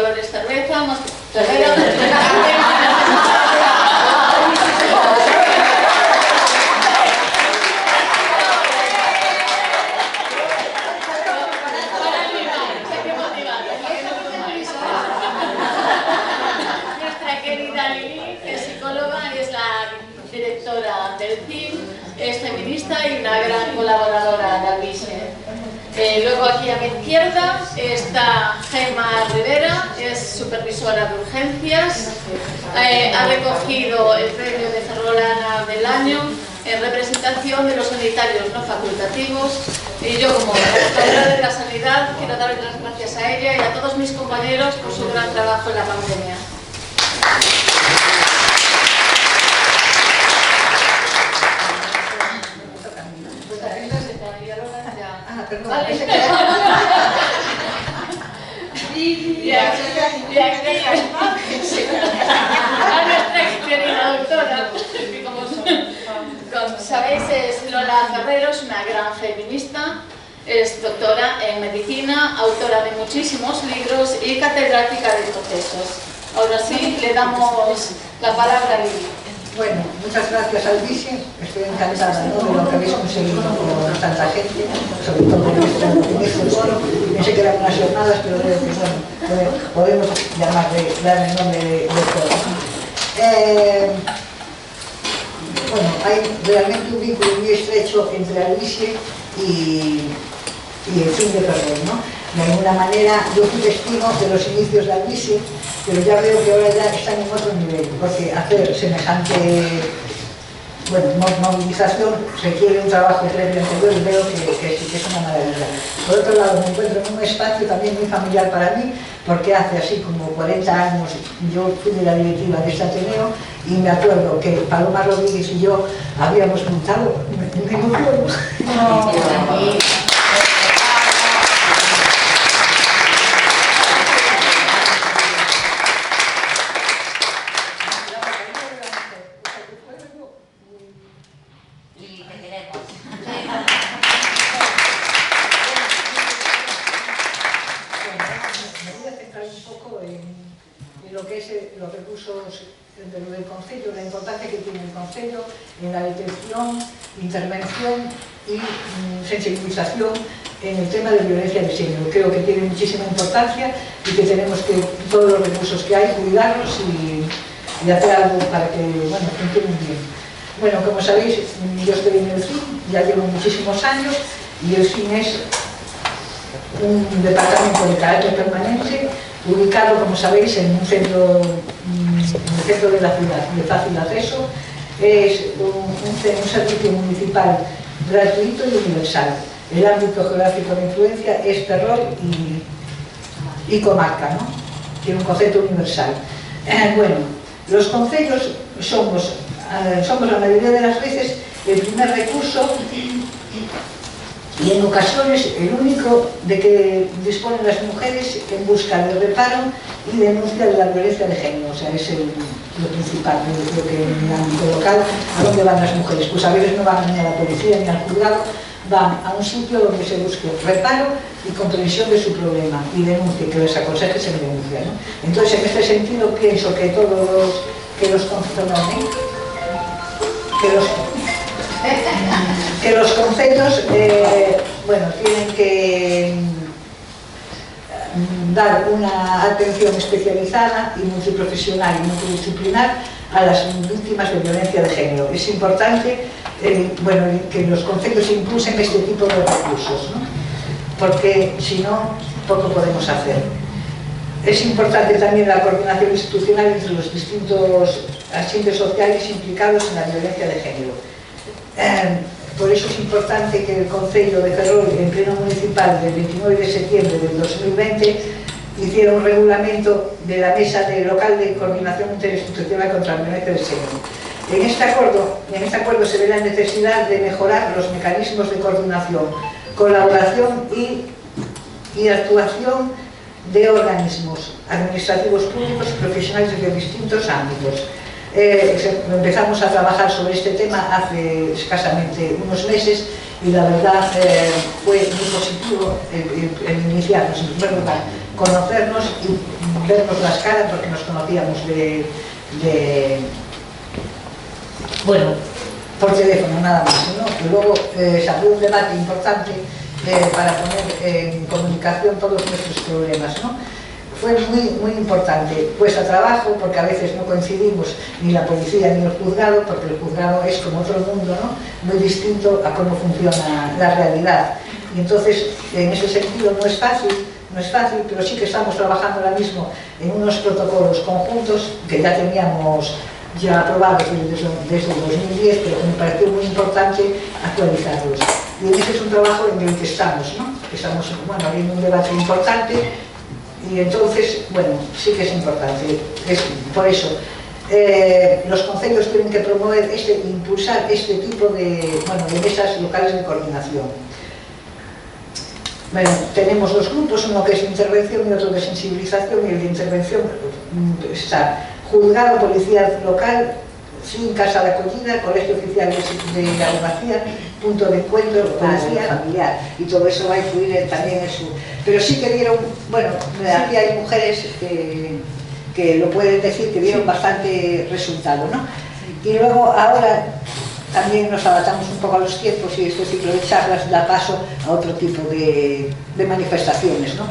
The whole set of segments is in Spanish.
colores cerveza, más cervera. Nuestra querida Lili, que es psicóloga y es la directora del CIM, es feminista y una gran colaboradora de Albise. Luego aquí a mi izquierda está Gemma Rivera, es supervisora de urgencias, ha recogido el premio de Ferrolana del año en representación de los sanitarios no facultativos, y yo como responsable de la sanidad quiero darle las gracias a ella y a todos mis compañeros por su gran trabajo en la pandemia. Vale. Y aquí a nuestra querida doctora, como sabéis, es Lola Ferrero, es una gran feminista, es doctora en medicina, autora de muchísimos libros y catedrática de procesos. Ahora sí, le damos la palabra a Lili. Bueno, muchas gracias Albise, estoy encantada, ¿no?, de lo que habéis conseguido con tanta gente, sobre todo en este foro. Pensé que eran unas jornadas, pero creo que bueno, podemos darle el nombre de foro. Bueno, hay realmente un vínculo muy estrecho entre Albise y el CIM de Ferrol, ¿no? De alguna manera yo fui testigo de los inicios de Albise, pero ya veo que ahora ya están en otro nivel, porque hacer semejante, bueno, movilización requiere un trabajo previo anterior, y veo que sí que es una maravilla. Por otro lado, me encuentro en un espacio también muy familiar para mí, porque hace así como 40 años yo fui de la directiva de este Ateneo, y me acuerdo que Paloma Rodríguez y yo habíamos montado, me emociono. Los recursos del Concello, la importancia que tiene el Concello en la detección, intervención y sensibilización en el tema de violencia de género. Creo que tiene muchísima importancia y que tenemos que, todos los recursos que hay, cuidarlos y hacer algo para que, bueno, funcionen bien. Bueno, como sabéis, yo estoy en el CIM, ya llevo muchísimos años, y el CIM es un departamento de carácter permanente, ubicado, como sabéis, en un centro, de la ciudad, de fácil acceso. Es un servicio municipal gratuito y universal. El ámbito geográfico de influencia es Ferrol y comarca, ¿no? Tiene un concepto universal. Bueno, los concellos somos la mayoría de las veces el primer recurso y en ocasiones el único de que disponen las mujeres en busca de reparo y denuncia de la violencia de género. O sea, es lo principal. Yo creo que en el ámbito local, ¿a dónde van las mujeres? Pues a veces no van ni a la policía ni al juzgado, van a un sitio donde se busque reparo y comprensión de su problema y denuncie, que les aconseje se denuncia, ¿no? Entonces, en este sentido, pienso que los concellos bueno, tienen que dar una atención especializada y multiprofesional y multidisciplinar a las víctimas de violencia de género. Es importante bueno, que los concellos impulsen este tipo de recursos, ¿no? Porque si no, poco podemos hacer. Es importante también la coordinación institucional entre los distintos agentes sociales implicados en la violencia de género. Por eso es importante que el Concello de Ferrol, en pleno municipal del 29 de septiembre del 2020, hiciera un regulamento de la Mesa Local de Coordinación Interinstitucional contra la Violencia de Género. En este acuerdo se ve la necesidad de mejorar los mecanismos de coordinación, colaboración y actuación de organismos administrativos públicos y profesionales de distintos ámbitos. Empezamos a trabajar sobre este tema hace escasamente unos meses y la verdad fue muy positivo sido el iniciarnos, en primer lugar, conocernos y vernos las caras, porque nos conocíamos bueno, por teléfono nada más, ¿no? Y luego se abrió un debate importante para poner en comunicación todos nuestros problemas, ¿no? Fue muy importante, cuesta trabajo, porque a veces no coincidimos ni la policía ni el juzgado, porque el juzgado es como otro mundo, ¿no? Muy distinto a cómo funciona la realidad. Y entonces, en ese sentido, no es fácil, pero sí que estamos trabajando ahora mismo en unos protocolos conjuntos que ya teníamos aprobados desde el 2010, pero que me pareció muy importante actualizarlos. Y ese es un trabajo en el que estamos, ¿no? Estamos, bueno, habiendo un debate importante. Y entonces, bueno, sí que es importante, por eso los concellos tienen que promover, impulsar este tipo de mesas locales de coordinación. Bueno, tenemos dos grupos, uno que es de intervención y otro de sensibilización, y el de intervención está juzgado, policía local, fincas a la acogida, colegio oficial de abogacía, punto de encuentro, policía familiar, y todo eso va a influir también en su... Pero sí que dieron, bueno, aquí hay mujeres que lo pueden decir, que dieron bastante resultado, ¿no? Y luego ahora también nos adaptamos un poco a los tiempos y este ciclo de charlas da paso a otro tipo de manifestaciones, ¿no?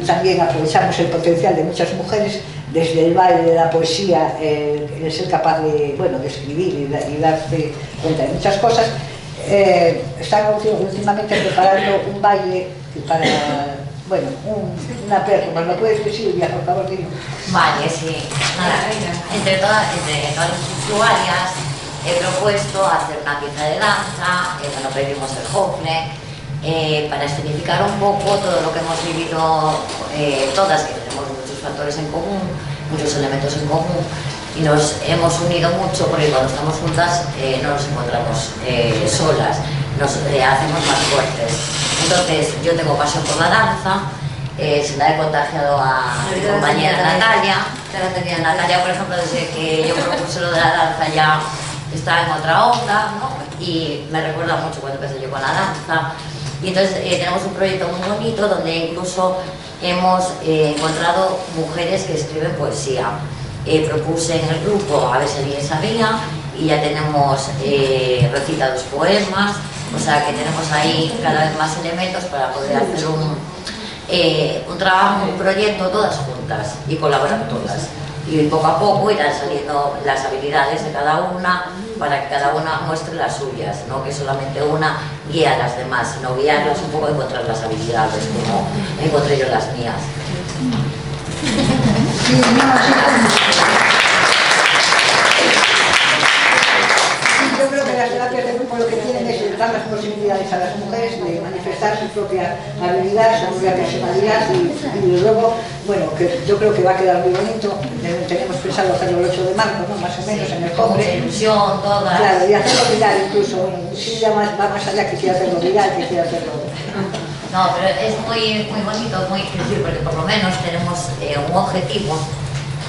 También aprovechamos el potencial de muchas mujeres, desde el baile, la poesía, el ser capaz de escribir y darse cuenta de muchas cosas. Están últimamente preparando un baile para, una performance. ¿Lo puedes decir, Silvia, por favor? Dime. Vale, sí. Nada, entre todas las usuarias he propuesto hacer una pieza de danza, bueno, pedimos el Hofne, para escenificar un poco todo lo que hemos vivido todas, que tenemos muchos factores en común, muchos elementos en común, y nos hemos unido mucho porque cuando estamos juntas no nos encontramos solas, nos hacemos más fuertes. Entonces, yo tengo pasión por la danza, se la he contagiado a mi compañera Natalia. Natalia, por ejemplo, desde que yo propuse lo de la danza ya está en otra onda, ¿no? Y me recuerda mucho cuando empecé yo con la danza. Y entonces tenemos un proyecto muy bonito donde incluso hemos encontrado mujeres que escriben poesía. Propuse en el grupo a ver si alguien sabía y ya tenemos recitados poemas, o sea que tenemos ahí cada vez más elementos para poder hacer un trabajo, un proyecto todas juntas y colaborar todas. Y poco a poco irán saliendo las habilidades de cada una para que cada una muestre las suyas, no que solamente una guía a las demás, sino guiarlas un poco a encontrar las habilidades, como encontré yo las mías. Yo creo que las terapias de grupo lo que tienen es dar las posibilidades a las mujeres de manifestar su propia habilidad, su propia personalidad y luego, bueno, que yo creo que va a quedar muy bonito. Tenemos pensado hacerlo el 8 de marzo, ¿no? Más o menos, en el Congre. Ilusión, todas. Claro, y hacerlo viral incluso. Sí, ya va más allá que quiera hacerlo viral, que quiera hacerlo... No, pero es muy bonito, porque por lo menos tenemos un objetivo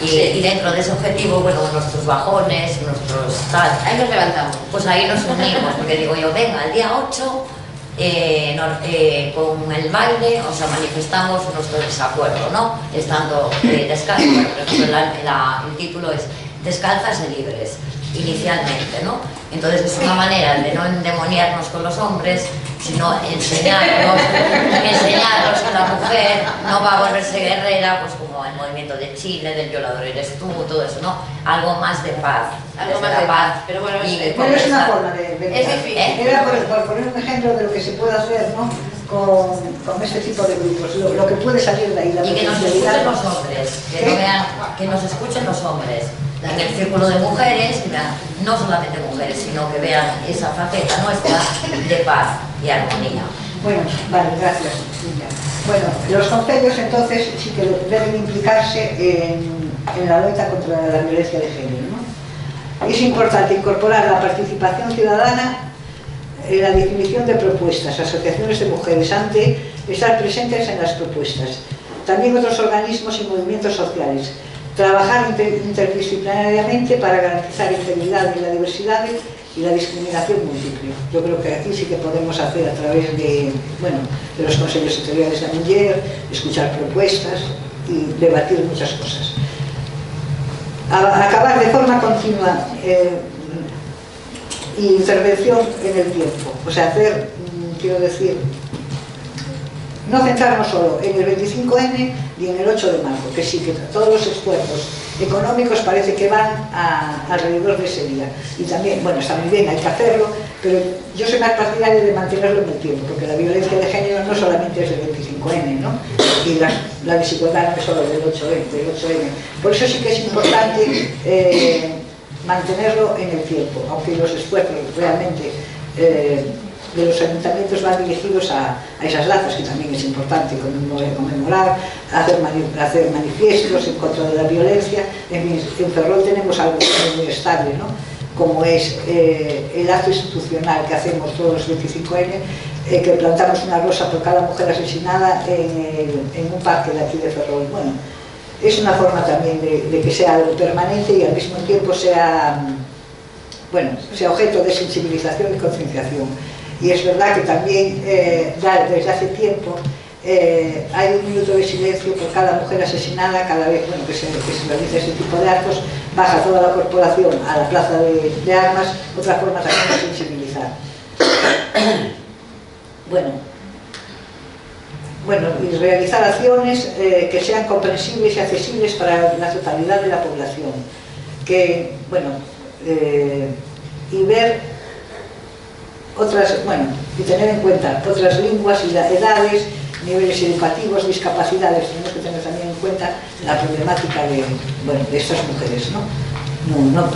y dentro de ese objetivo, bueno, nuestros bajones, nuestros tal, ahí nos levantamos, pues ahí nos unimos, porque digo yo, venga, el día 8 con el baile, o sea, manifestamos nuestro desacuerdo, ¿no? Estando descalzos, por ejemplo, el título es Descalzas y libres, inicialmente, ¿no? Entonces es una manera de no endemoniarnos con los hombres, sino enseñarnos que la mujer no va a volverse guerrera, pues como el movimiento de Chile, del violador eres tú, todo eso, ¿no? Algo más de paz. Algo más de paz, pero bueno, es una forma de es difícil. Era por poner un ejemplo de lo que se puede hacer, ¿no? Con este tipo de grupos, lo que puede salir de ahí. Y que nos escuchen los hombres, que nos escuchen los hombres. En el círculo de mujeres, no solamente mujeres, sino que vean esa faceta nuestra de paz y armonía. Bueno, vale, gracias. Bueno, los concellos entonces sí que deben implicarse en la lucha contra la violencia de género, ¿no? Es importante incorporar la participación ciudadana en la definición de propuestas, asociaciones de mujeres, ante estar presentes en las propuestas. También otros organismos y movimientos sociales. Trabajar interdisciplinariamente para garantizar la integridad y la diversidad y la discriminación múltiple. Yo creo que aquí sí que podemos hacer a través de, bueno, de los consellos sectoriales de la mujer, escuchar propuestas y debatir muchas cosas. Acabar de forma continua intervención en el tiempo, o sea, hacer, quiero decir, no centrarnos solo en el 25N ni en el 8 de marzo, que sí, que todos los esfuerzos económicos parece que van alrededor de ese día. Y también, bueno, está muy bien, hay que hacerlo, pero yo soy más partidaria de mantenerlo en el tiempo, porque la violencia de género no solamente es del 25N, ¿no? Y la desigualdad no es solo del 8N. Por eso sí que es importante mantenerlo en el tiempo, aunque los esfuerzos realmente de los ayuntamientos van dirigidos a esas datas, que también es importante conmemorar, hacer manifiestos en contra de la violencia. En Ferrol tenemos algo muy estable, ¿no? Como es el acto institucional que hacemos todos los 25N, que plantamos una rosa por cada mujer asesinada en un parque de aquí de Ferrol. Bueno, es una forma también de que sea algo permanente y al mismo tiempo sea, bueno, sea objeto de sensibilización y concienciación. Y es verdad que también desde hace tiempo hay un minuto de silencio por cada mujer asesinada. Cada vez, bueno, que se realiza este tipo de actos, baja toda la corporación a la plaza de armas, otra forma también de sensibilizar. Bueno, y realizar acciones que sean comprensibles y accesibles para la totalidad de la población. Que, bueno, y ver otras, bueno, y tener en cuenta otras lenguas y edades, niveles educativos, discapacidades. Tenemos que tener también en cuenta la problemática de, bueno, de estas mujeres, ¿no?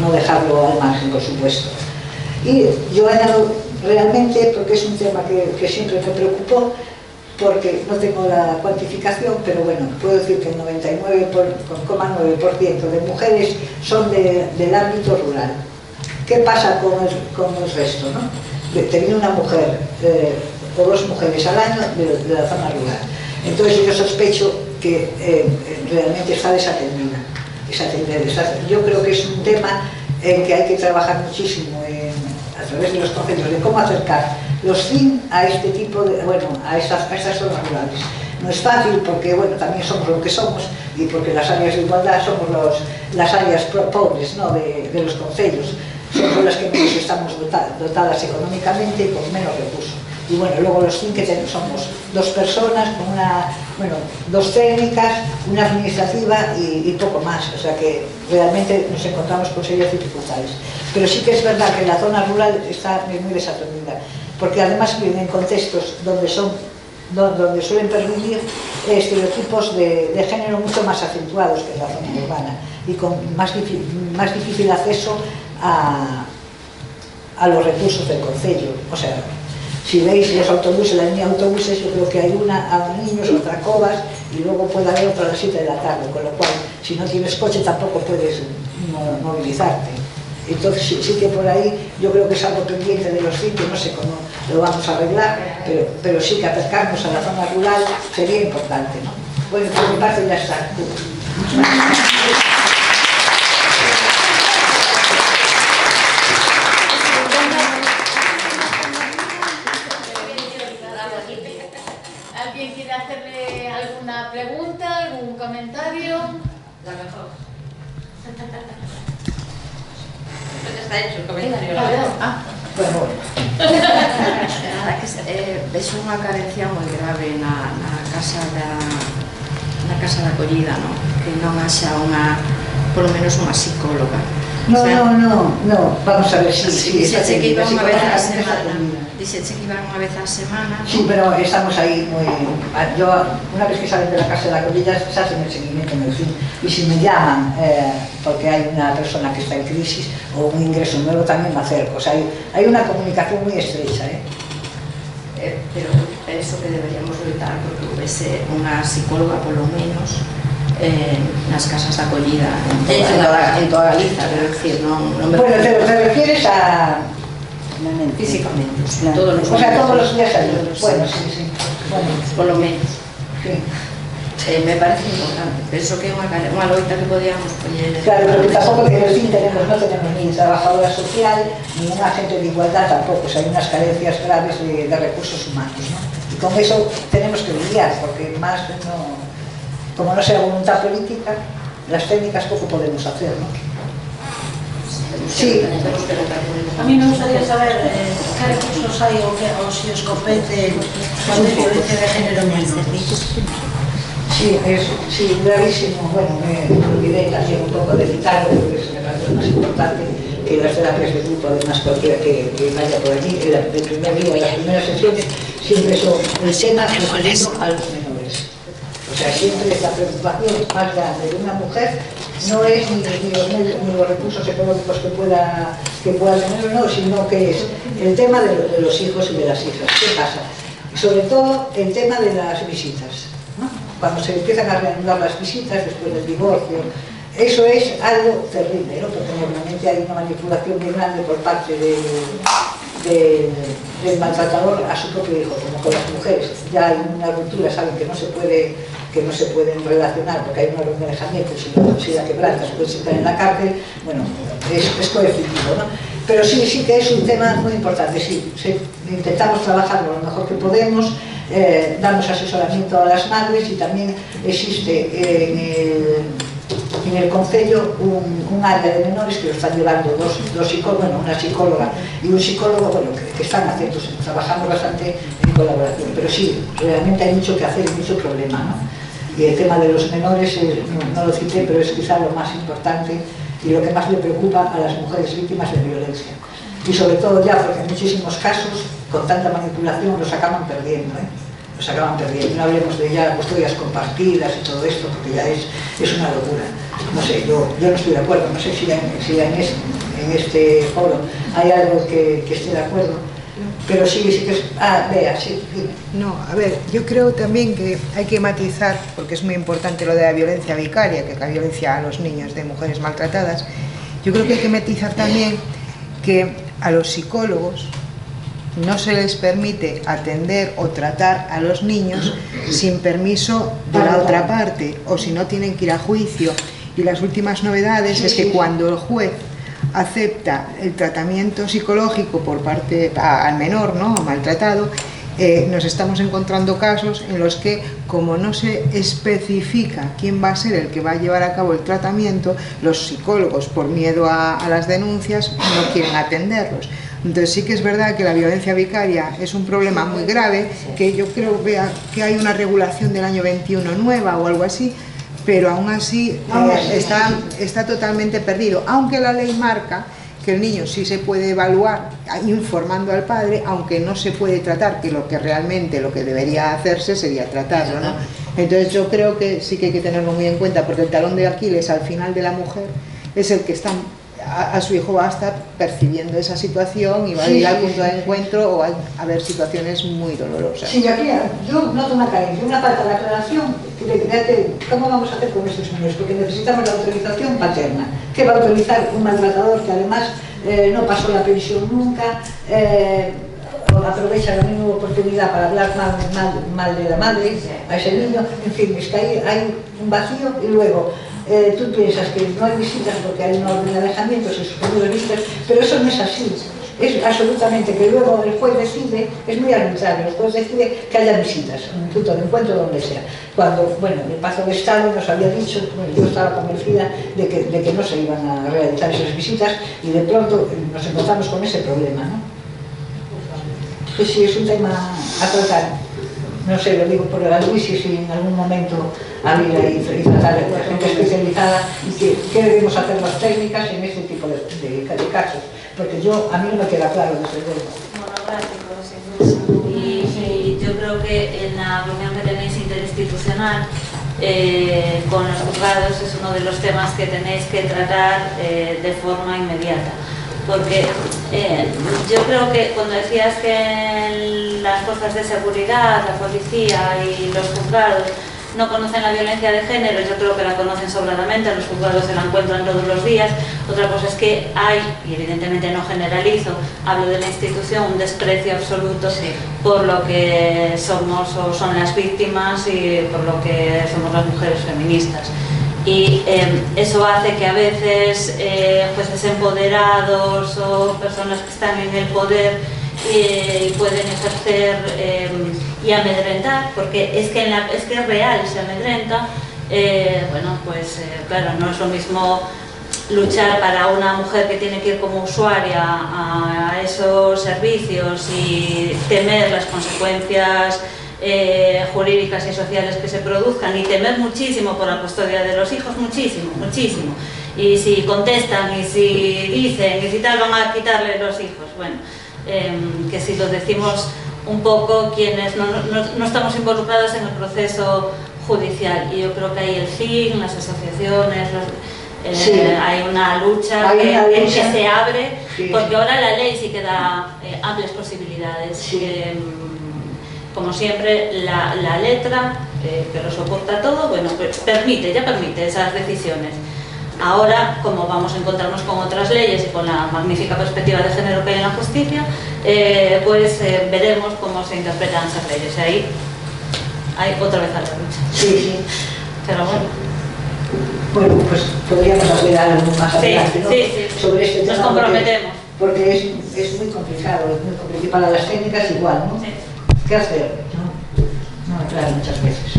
No dejarlo al margen, por supuesto. Y yo añado realmente, porque es un tema que siempre me preocupó, porque no tengo la cuantificación, pero bueno, puedo decir que el 99,9% de mujeres son del ámbito rural. ¿Qué pasa con el resto, no? Tenía una mujer o dos mujeres al año de la zona rural. Entonces yo sospecho que realmente está desatendida. Yo creo que es un tema en que hay que trabajar muchísimo a través de los conceptos de cómo acercar los CIN a este tipo de, bueno, a estas zonas rurales. No es fácil porque, bueno, también somos lo que somos y porque las áreas de igualdad somos las áreas pobres, ¿no? de los concellos. Somos las que menos estamos dotadas económicamente y con menos recursos. Y bueno, luego los CIN que somos dos personas con dos técnicas, una administrativa y poco más. O sea que realmente nos encontramos con serias dificultades. Pero sí que es verdad que la zona rural está muy desatendida, porque además viven en contextos donde suelen pervivir estereotipos de género mucho más acentuados que en la zona urbana y con más difícil acceso a los recursos del concello. O sea, si veis los autobuses, la línea de autobuses, yo creo que hay una a niños, otra a Cobas y luego puede haber otra a las 7 de la tarde, con lo cual si no tienes coche tampoco puedes movilizarte. Entonces sí que por ahí yo creo que es algo pendiente de los sitios, no sé cómo lo vamos a arreglar, pero sí que acercarnos a la zona rural sería importante, ¿no? Bueno, por mi parte ya está. ¿Alguien quiere hacerle alguna pregunta, algún comentario? La mejor. Pues está hecho el comentario. Bueno. Nada, que ves unha carencia moi grave na casa da acollida, no? Que non haxa polo menos unha psicóloga. No, vamos a ver si dixeche que iba unha vez á semana. Dixeche que iba unha vez á semana. Sí, pero estamos aí moi... Yo, una vez que salen de la casa de la acogida, se hacen el seguimiento en el fin. Y si me llaman porque hay una persona que está en crisis o un ingreso nuevo, también me acerco. O sea, hay una comunicación muy estrecha, Pero penso que deberíamos loitar porque houvese unha psicóloga, polo menos, nas casas de acollida en toda Galiza, quero dicir, non me... Bueno, te refieres a... físicamente, Todos los días hay. Bueno, sí. Bueno, por lo menos. Sí. me parece importante. Penso que é unha loita que podíamos poñer. Claro, pero que tampouco que decir, no tenemos ni trabajadora social, ni un agente de igualdad tampoco, o sea, hay unas carencias graves de recursos humanos, ¿no? Y con eso tenemos que lidiar, porque más no, como no sea voluntad política, las técnicas poco podemos hacer, ¿no? Sí. A mí me gustaría saber qué recursos hay o si os compete cuando hay violencia de género en menores. Sí, gravísimo. Bueno, me olvidé también un poco de citarlo, porque es más importante que las terapias de grupo, además cualquiera que vaya por allí, el primer día de las primeras sesiones, siempre son el tema referido a los menores. O sea, siempre la preocupación más grande de una mujer no es ni los recursos económicos que pueda tener, no, sino que es el tema de los hijos y de las hijas. ¿Qué pasa? Y sobre todo el tema de las visitas, ¿no? Cuando se empiezan a reanudar las visitas después del divorcio, eso es algo terrible, ¿no? Porque normalmente hay una manipulación muy grande por parte del maltratador a su propio hijo, como con las mujeres. Ya hay una ruptura, saben que no se pueden relacionar porque hay un orden de alejamiento, si la quebrantas puedes estar en la cárcel, bueno, es coercitivo, ¿no? Pero sí que es un tema muy importante, sí, intentamos trabajarlo lo mejor que podemos, damos asesoramiento a las madres y también existe en el Concello un área de menores que lo están llevando dos psicólogos, bueno, una psicóloga y un psicólogo, bueno, que están atentos, trabajando bastante en colaboración, pero sí, realmente hay mucho que hacer y mucho problema, ¿no? Y el tema de los menores, no lo cité, pero es quizá lo más importante y lo que más le preocupa a las mujeres víctimas de violencia. Y sobre todo ya, porque en muchísimos casos, con tanta manipulación, los acaban perdiendo, ¿eh? Los acaban perdiendo. No hablemos de ya custodias compartidas y todo esto, porque ya es una locura. No sé, yo no estoy de acuerdo, no sé si en este foro hay algo que esté de acuerdo, pero sí que es... Bea, sí. No, a ver, yo creo también que hay que matizar, porque es muy importante lo de la violencia vicaria, que es la violencia a los niños de mujeres maltratadas. Yo creo que hay que matizar también que a los psicólogos no se les permite atender o tratar a los niños sin permiso de la otra parte, o si no tienen que ir a juicio. Y las últimas novedades es que cuando el juez acepta el tratamiento psicológico por parte al menor, ¿no?, maltratado, nos estamos encontrando casos en los que, como no se especifica quién va a ser el que va a llevar a cabo el tratamiento, los psicólogos, por miedo a las denuncias, no quieren atenderlos. Entonces sí que es verdad que la violencia vicaria es un problema muy grave, que yo creo que hay una regulación del año 21 nueva o algo así, pero aún así está totalmente perdido, aunque la ley marca que el niño sí se puede evaluar informando al padre, aunque no se puede tratar, que lo que debería hacerse sería tratarlo, ¿no? Entonces yo creo que sí que hay que tenerlo muy en cuenta, porque el talón de Aquiles al final de la mujer es el que está a su hijo va a estar percibiendo esa situación y va a ir al punto de encuentro o a haber situaciones muy dolorosas. Sí, aquí yo noto una carencia, una falta de aclaración. ¿Cómo vamos a hacer con estos niños? Porque necesitamos la autorización paterna. ¿Qué va a autorizar un maltratador que además no pasó la pensión nunca? Aprovecha la misma oportunidad para hablar mal de la madre a ese niño? En fin, es que hay un vacío y luego tú piensas que no hay visitas porque hay una orden de alejamiento, se suspenden las visitas, pero eso no es así. Es absolutamente que luego el juez decide, es muy arbitrario, el juez decide que haya visitas, en un punto de encuentro donde sea. Cuando, bueno, el Pacto de Estado nos había dicho, bueno, yo estaba convencida de que no se iban a realizar esas visitas y de pronto nos encontramos con ese problema, ¿no? Pues sí, es un tema a tratar. No sé, lo digo por el análisis y en algún momento abrir ahí y tratar de gente especializada y qué debemos hacer las técnicas en este tipo de casos. Porque a mí no me queda claro desde luego. Y yo creo que en la reunión que tenéis interinstitucional con los juzgados es uno de los temas que tenéis que tratar de forma inmediata. Porque yo creo que cuando decías que las fuerzas de seguridad, la policía y los juzgados no conocen la violencia de género, yo creo que la conocen sobradamente, en los juzgados se la encuentran todos los días. Otra cosa es que hay, y evidentemente no generalizo, hablo de la institución, un desprecio absoluto por lo que somos o son las víctimas y por lo que somos las mujeres feministas. Y eso hace que a veces jueces empoderados o personas que están en el poder pueden ejercer y amedrentar, porque es que es real, se amedrenta. Bueno, pues claro, no es lo mismo luchar para una mujer que tiene que ir como usuaria a esos servicios y temer las consecuencias jurídicas y sociales que se produzcan, y temer muchísimo por la custodia de los hijos, muchísimo, muchísimo. Y si contestan y si dicen y si tal, van a quitarle los hijos. Bueno, que si lo decimos un poco quienes no estamos involucrados en el proceso judicial. Y yo creo que hay el CIN, las asociaciones, hay una lucha que se abre, porque ahora la ley sí que da amplias posibilidades. Como siempre, la letra, que lo soporta todo, bueno, pues ya permite esas decisiones. Ahora, como vamos a encontrarnos con otras leyes y con la magnífica perspectiva de género que hay en la justicia, pues veremos cómo se interpretan esas leyes. Ahí hay otra vez a la lucha. Sí. Pero bueno. Bueno, pues podríamos hacer algo más adelante, ¿no? Sobre este tema. Nos comprometemos. Porque es muy complicado, y para las técnicas igual, ¿no? ¿Qué hacer? No entrar muchas veces.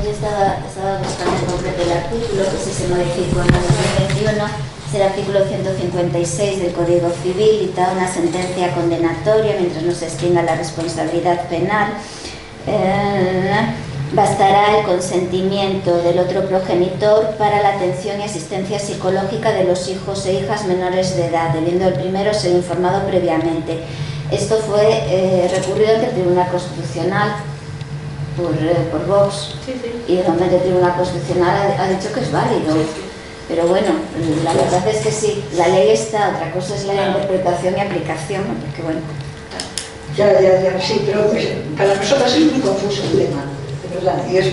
Yo estaba buscando en concreto el artículo que si se modificó en el 2021, es el artículo 156 del Código Civil, y da una sentencia condenatoria mientras no se extinga la responsabilidad penal. Bastará el consentimiento del otro progenitor para la atención y asistencia psicológica de los hijos e hijas menores de edad, debiendo el primero ser informado previamente. Esto fue recurrido ante el Tribunal Constitucional por Vox, y realmente el Tribunal Constitucional ha dicho que es válido. Pero bueno, la verdad es que sí, la ley está, otra cosa es la interpretación y aplicación, porque bueno. Sí, pero pues, para nosotros es muy confuso el tema, de verdad, y es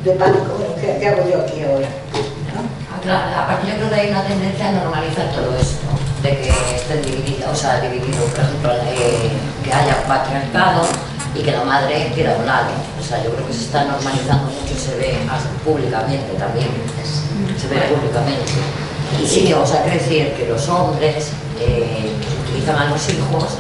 de pánico. Bueno, ¿qué hago yo aquí ahora? ¿No? Claro, aparte yo creo que hay una tendencia a normalizar todo esto, de que estén divididos, dividido, por ejemplo, que haya patriarcado y que la madre quede a un lado. O sea, yo creo que se está normalizando mucho, se ve públicamente también, se ve públicamente. Y sí, quiere decir que los hombres utilizan a los hijos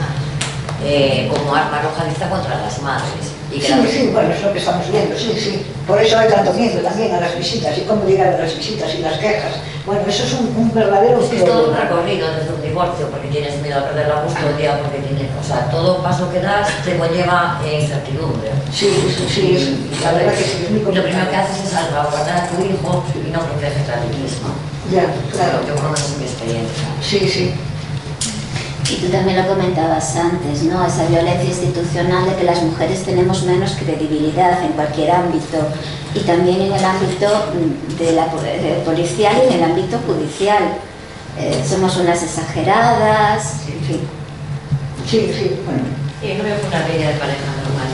como arma arrojadiza contra las madres. Y que bueno, es lo que estamos viendo, sí. Por eso hay tanto miedo también a las visitas, y cómo llegar a las visitas y las quejas. Bueno, eso es un verdadero problema. Es todo un recorrido desde un divorcio, porque tienes miedo a perder la custodia, porque todo paso que das te conlleva incertidumbre. Sí, la verdad que sí, es muy complicado. Lo primero que haces es salvaguardar a tu hijo y no protegerte a ti misma. Ya, claro. Yo creo que es mi experiencia. Sí. Y tú también lo comentabas antes, ¿no? Esa violencia institucional de que las mujeres tenemos menos credibilidad en cualquier ámbito, y también en el ámbito policial y en el ámbito judicial. Somos unas exageradas, en fin. Sí, bueno. Y no veo una ley de pareja normal.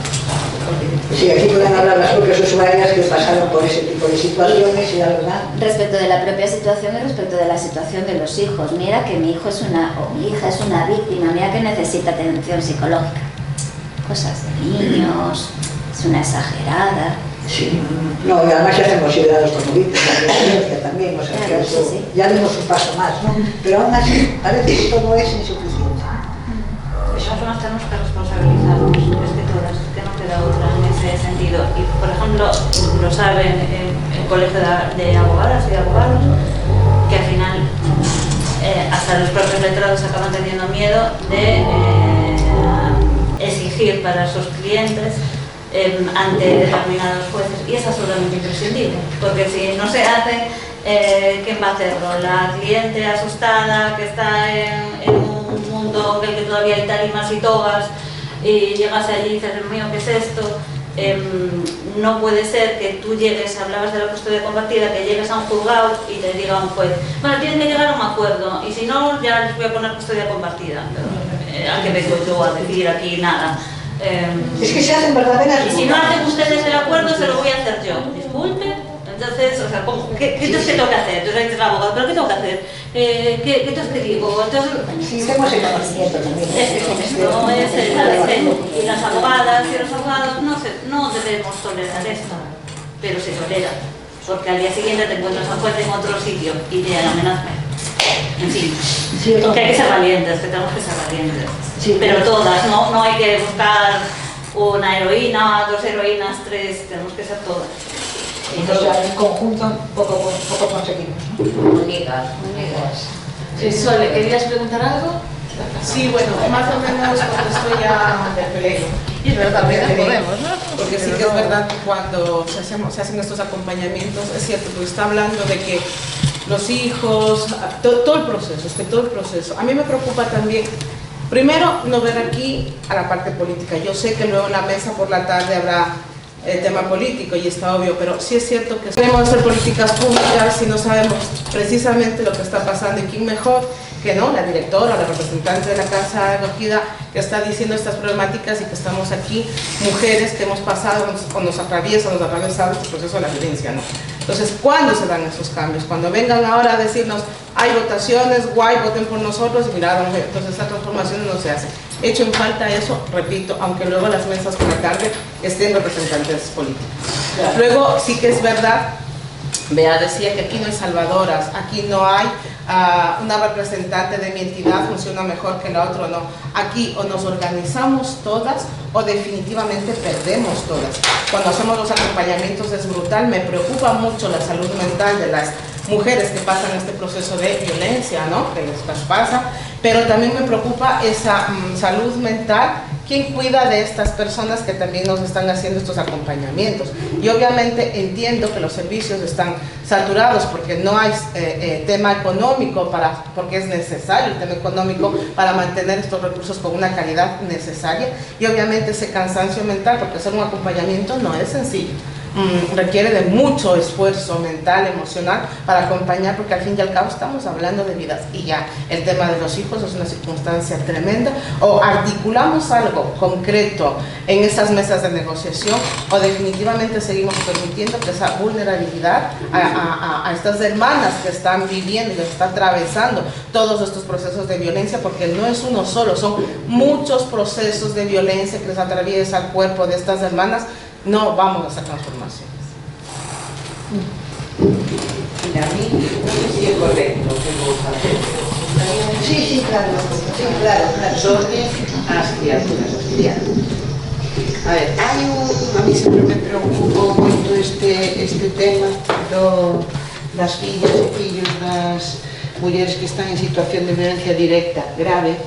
Sí, aquí pueden hablar las propias usuarias que pasaron por ese tipo de situaciones, y la verdad. Respecto de la propia situación y respecto de la situación de los hijos. Mira que mi hijo o mi hija es una víctima, mira que necesita atención psicológica. Cosas de niños, es una exagerada. Sí, no, y además ya están considerados como víctimas de violencia también, o sea, claro, que eso, sí. Ya dimos un paso más, ¿no? Pero aún así, parece que todo es insuficiente. Eso nos tenemos que responsabilizarnos, es que todas, es que no queda otra en ese sentido. Y por ejemplo, lo saben el colegio de abogadas y de abogados, que al final hasta los propios letrados acaban teniendo miedo de exigir para sus clientes ante determinados jueces, y es absolutamente imprescindible, porque si no se hace, ¿quién va a hacerlo? La cliente asustada que está en un mundo en el que todavía hay tarimas y togas, y llegas allí y dices, Dios mío, ¿qué es esto? No puede ser que tú llegues, hablabas de la custodia compartida, que llegues a un juzgado y te diga un juez, bueno, tienes que llegar a un acuerdo, y si no, ya les voy a poner custodia compartida. ¿A qué vengo yo a decir aquí nada? Es que se hacen verdaderas. Y si no hacen ustedes el acuerdo, se lo voy a hacer yo. entonces, o sea, ¿qué tengo que hacer? Entonces dices el abogado, ¿pero qué tengo que hacer? ¿Qué entonces te digo? Entonces, sí, tenemos el conocimiento también. no es y las abogadas y los abogados no debemos tolerar esto, pero se tolera, porque al día siguiente te encuentras a un juez en otro sitio y te amenazan. En fin, sí, que hay que ser valientes, que tenemos que ser valientes. Sí, pero todas, no hay que buscar una heroína, 2 heroínas, 3, tenemos que ser todas. Entonces, en conjunto, poco conseguimos, ¿no? Unidas. Sole, ¿querías preguntar algo? Sí, bueno, más o menos contesto ya del Pelé. Pero también podemos, ¿no? Porque sí que es verdad que cuando se hacen estos acompañamientos, es cierto, porque está hablando de que los hijos, todo el proceso. A mí me preocupa también, primero, no ver aquí a la parte política. Yo sé que luego en la mesa por la tarde habrá el tema político y está obvio, pero sí es cierto que queremos hacer políticas públicas si no sabemos precisamente lo que está pasando y quién mejor que no, la directora, la representante de la casa de acogida que está diciendo estas problemáticas y que estamos aquí, mujeres que hemos pasado o nos atravesado este proceso de la violencia, ¿no? Entonces, ¿cuándo se dan esos cambios? Cuando vengan ahora a decirnos, hay votaciones, guay, voten por nosotros, y mira, entonces esa transformación no se hace. Hecho en falta eso, repito, aunque luego las mesas por la tarde estén representantes políticos. Claro. Luego, sí que es verdad, Bea decía que aquí no hay salvadoras, aquí no hay una representante de mi entidad funciona mejor que la otra, no. Aquí o nos organizamos todas o definitivamente perdemos todas. Cuando hacemos los acompañamientos es brutal, me preocupa mucho la salud mental de las mujeres que pasan este proceso de violencia, ¿no? Que les traspasa, pero también me preocupa esa salud mental. ¿Quién cuida de estas personas que también nos están haciendo estos acompañamientos? Y obviamente entiendo que los servicios están saturados porque no hay tema económico, porque es necesario el tema económico para mantener estos recursos con una calidad necesaria, y obviamente ese cansancio mental, porque hacer un acompañamiento no es sencillo. Requiere de mucho esfuerzo mental, emocional para acompañar, porque al fin y al cabo estamos hablando de vidas y ya el tema de los hijos es una circunstancia tremenda. O articulamos algo concreto en esas mesas de negociación o definitivamente seguimos permitiendo que esa vulnerabilidad a estas hermanas que están viviendo y que están atravesando todos estos procesos de violencia, porque no es uno solo, son muchos procesos de violencia que les atraviesa el cuerpo de estas hermanas. No vamos a hacer transformaciones. Mira, a mí no sé si es correcto que vos hacer. Sí, claro. Sobre as criaturas. A ver, a mí sempre me preocupou moito este tema das fillas e fillos das mulleres que están en situación de violencia directa grave.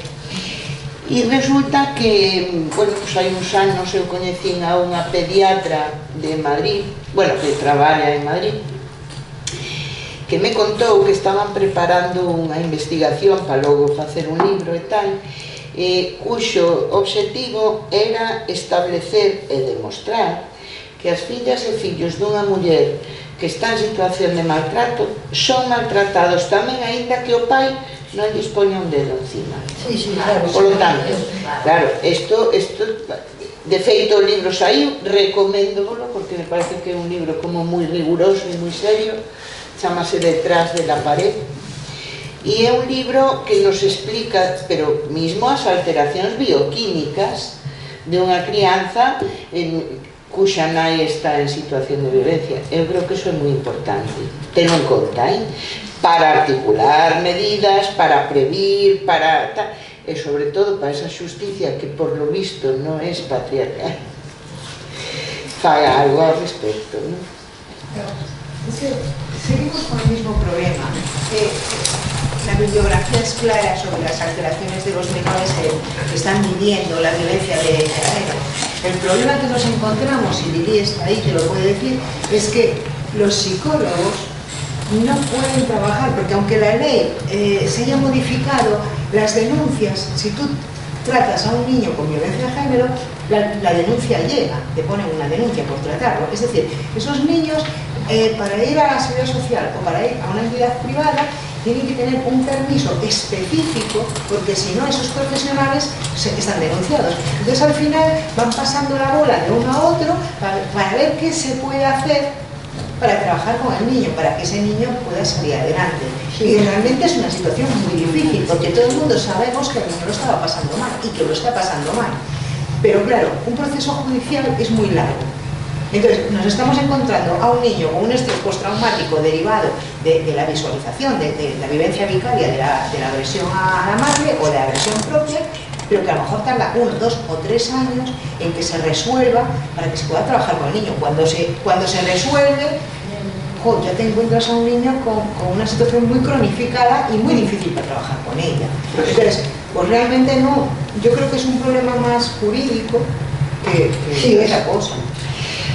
E resulta que, bueno, pues hai uns anos eu coñecín a unha pediatra de Madrid, bueno, que traballa en Madrid, que me contou que estaban preparando unha investigación para logo facer un libro e tal, cuxo obxectivo era establecer e demostrar que as fillas e fillos dunha muller que está en situación de maltrato son maltratados tamén, aínda que o pai non lles poña un dedo encima. Sí, claro. Por lo tanto, claro, esto de feito o libro saiu, recoméndolo porque me parece que é un libro como moi riguroso e moi serio, chamase Detrás de la pared, e é un libro que nos explica, pero mismo as alteracións bioquímicas de unha crianza cuxa nai está en situación de violencia. Eu creo que iso é moi importante, tenlo en conta, para articular medidas, para previr, para tal, e sobre todo para esa xusticia que por lo visto non é patriarcal, faga algo ao respecto, ¿no? Seguimos con el mismo problema. La bibliografía es clara sobre las alteraciones de los menores que están viviendo la violencia de género. El problema que nos encontramos, y Lili está ahí, que lo puede decir, es que los psicólogos no pueden trabajar, porque aunque la ley se haya modificado, las denuncias, si tú tratas a un niño con violencia de género, la denuncia llega, te ponen una denuncia por tratarlo. Es decir, esos niños, para ir a la seguridad social o para ir a una entidad privada, tienen que tener un permiso específico, porque si no, esos profesionales están denunciados. Entonces, al final, van pasando la bola de uno a otro para ver qué se puede hacer para trabajar con el niño, para que ese niño pueda salir adelante. Y realmente es una situación muy difícil, porque todo el mundo sabemos que el niño lo estaba pasando mal y que lo está pasando mal. Pero claro, un proceso judicial es muy largo. Entonces, nos estamos encontrando a un niño con un estrés postraumático derivado de la visualización, de la vivencia vicaria de la agresión a la madre o de la agresión propia, pero que a lo mejor tarda 1, 2 o 3 años en que se resuelva para que se pueda trabajar con el niño. Cuando se resuelve, ya te encuentras a un niño con una situación muy cronificada y muy difícil para trabajar con ella. Entonces, pues realmente no, yo creo que es un problema más jurídico que esa cosa.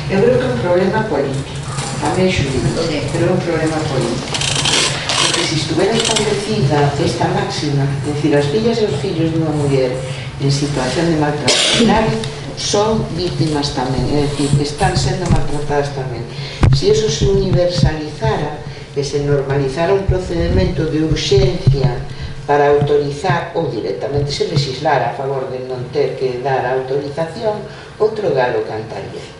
Eu creo que é un problema político, tamén xurídico, pero é un problema político. Porque se estuvera establecida esta máxima, é dicir, as fillas e os fillos dunha muller en situación de maltrato son víctimas tamén, é dicir, están sendo maltratadas tamén. Se eso se universalizara, que se normalizara un procedimento de urxencia para autorizar ou directamente se legislara a favor de non ter que dar autorización, outro galo cantaría.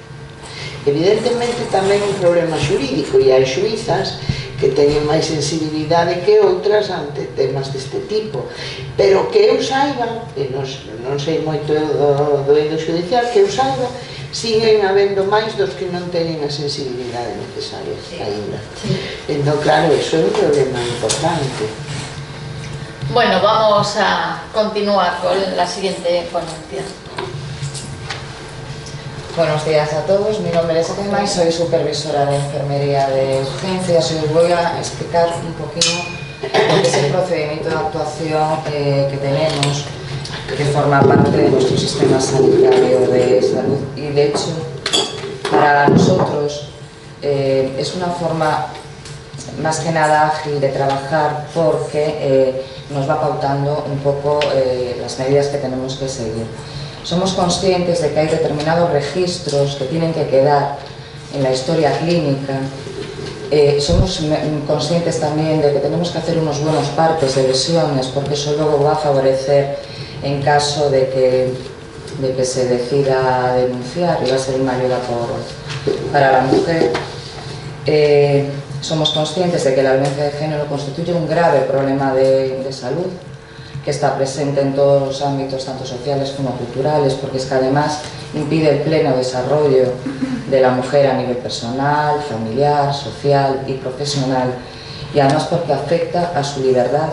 Evidentemente tamén un problema xurídico e hai xuizas que teñen máis sensibilidade que outras ante temas deste tipo, pero que eu saiba, e non sei moito do eido judicial, que eu saiba, siguen habendo máis dos que non teñen a sensibilidade necesaria ainda. Entón, claro, eso é un problema importante. Bueno, vamos a continuar con la siguiente ponencia. Buenos días a todos, mi nombre es Gemma y soy supervisora de enfermería de urgencias y os voy a explicar un poquito lo que es el procedimiento de actuación que tenemos, que forma parte de nuestro sistema sanitario de salud. Y de hecho, para nosotros es una forma más que nada ágil de trabajar porque nos va pautando un poco las medidas que tenemos que seguir. Somos conscientes de que hay determinados registros que tienen que quedar en la historia clínica. Somos conscientes también de que tenemos que hacer unos buenos partes de lesiones, porque eso luego va a favorecer en caso de que se decida denunciar y va a ser una ayuda para la mujer. Somos conscientes de que la violencia de género constituye un grave problema de salud, que está presente en todos los ámbitos, tanto sociales como culturales, porque es que además impide el pleno desarrollo de la mujer a nivel personal, familiar, social y profesional, y además porque afecta a su libertad,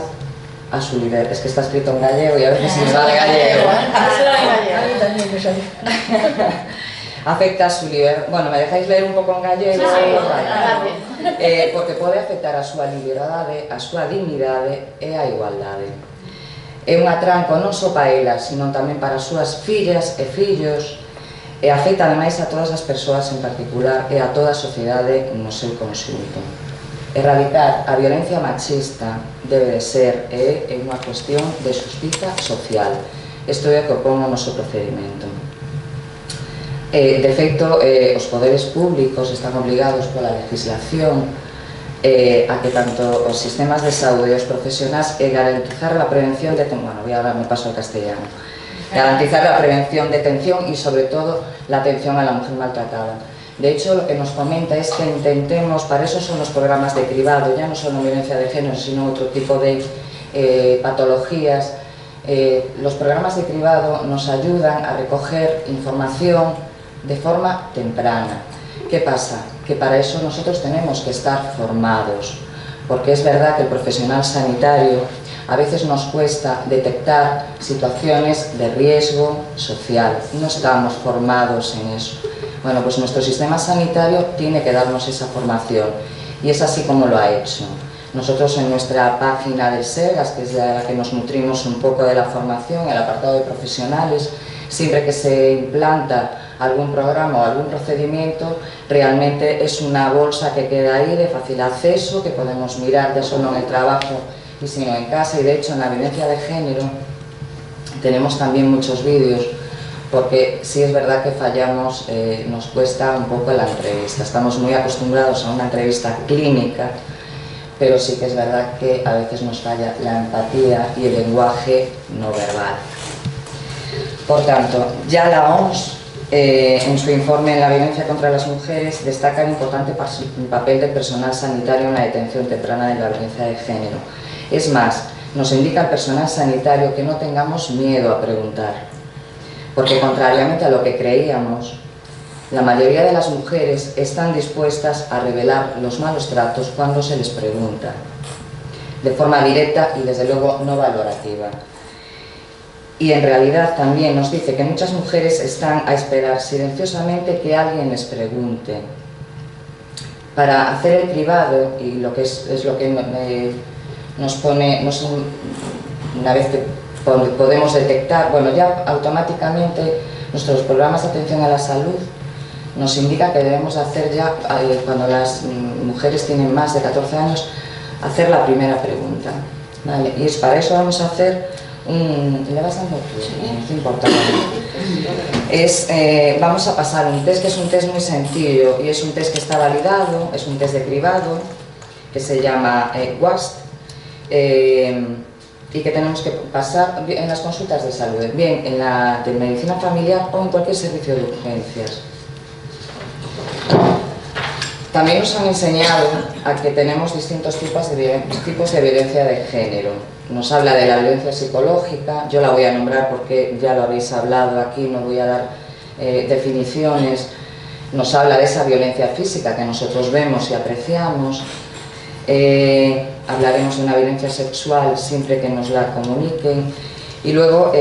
es que está escrito en gallego y a veces se me va de gallego. Afecta a su libertad, bueno, me dejáis leer un poco en gallego, porque pode afectar a súa liberdade, a súa dignidade e a igualdade. É un atranco non só para elas, sino tamén para as súas fillas e fillos, e afecta ademais a todas as persoas en particular e a toda a sociedade no seu conxunto. Erradicar a violencia machista debe de ser unha cuestión de xustiza social. Isto é o que opón o noso procedimento. De feito, os poderes públicos están obligados pola legislación a que tanto os sistemas de saúde e os profesionais garantizar a prevención de... Bueno, ahora me paso al castellano. Garantizar la prevención, detención y sobre todo la atención a la mujer maltratada. De hecho, lo que nos comenta es que intentemos, para eso son los programas de cribado, ya no solo violencia de género, sino otro tipo de patologías. Los programas de cribado nos ayudan a recoger información de forma temprana. ¿Qué pasa? Que para eso nosotros tenemos que estar formados, porque es verdad que el profesional sanitario a veces nos cuesta detectar situaciones de riesgo social, no estamos formados en eso. Bueno, pues nuestro sistema sanitario tiene que darnos esa formación y es así como lo ha hecho. Nosotros en nuestra página del SEGAS, que es la que nos nutrimos un poco de la formación, el apartado de profesionales, siempre que se implanta algún programa o algún procedimiento, realmente es una bolsa que queda ahí de fácil acceso, que podemos mirar ya solo en el trabajo y sino en casa. Y de hecho en la violencia de género tenemos también muchos vídeos, porque sí es verdad que fallamos, nos cuesta un poco la entrevista. Estamos muy acostumbrados a una entrevista clínica, pero sí que es verdad que a veces nos falla la empatía y el lenguaje no verbal. Por tanto, ya la OMS en su informe en la violencia contra las mujeres, destaca el importante papel del personal sanitario en la detención temprana de la violencia de género. Es más, nos indica el personal sanitario que no tengamos miedo a preguntar, porque contrariamente a lo que creíamos, la mayoría de las mujeres están dispuestas a revelar los malos tratos cuando se les pregunta, de forma directa y desde luego no valorativa. Y en realidad también nos dice que muchas mujeres están a esperar silenciosamente que alguien les pregunte. Para hacer el cribado, y lo que es lo que nos pone, una vez que podemos detectar, bueno, ya automáticamente nuestros programas de atención a la salud nos indica que debemos hacer ya, cuando las mujeres tienen más de 14 años, hacer la primera pregunta, ¿vale? Y para eso vamos a hacer ¿le vas dando tú? Es importante. Vamos a pasar un test que es un test muy sencillo y es un test que está validado, es un test de cribado que se llama WAST y que tenemos que pasar en las consultas de salud, bien en la de medicina familiar o en cualquier servicio de urgencias. También nos han enseñado a que tenemos distintos tipos de violencia de género. Nos habla de la violencia psicológica, yo la voy a nombrar porque ya lo habéis hablado aquí, no voy a dar definiciones. Nos habla de esa violencia física que nosotros vemos y apreciamos. Hablaremos de una violencia sexual siempre que nos la comuniquen. Y luego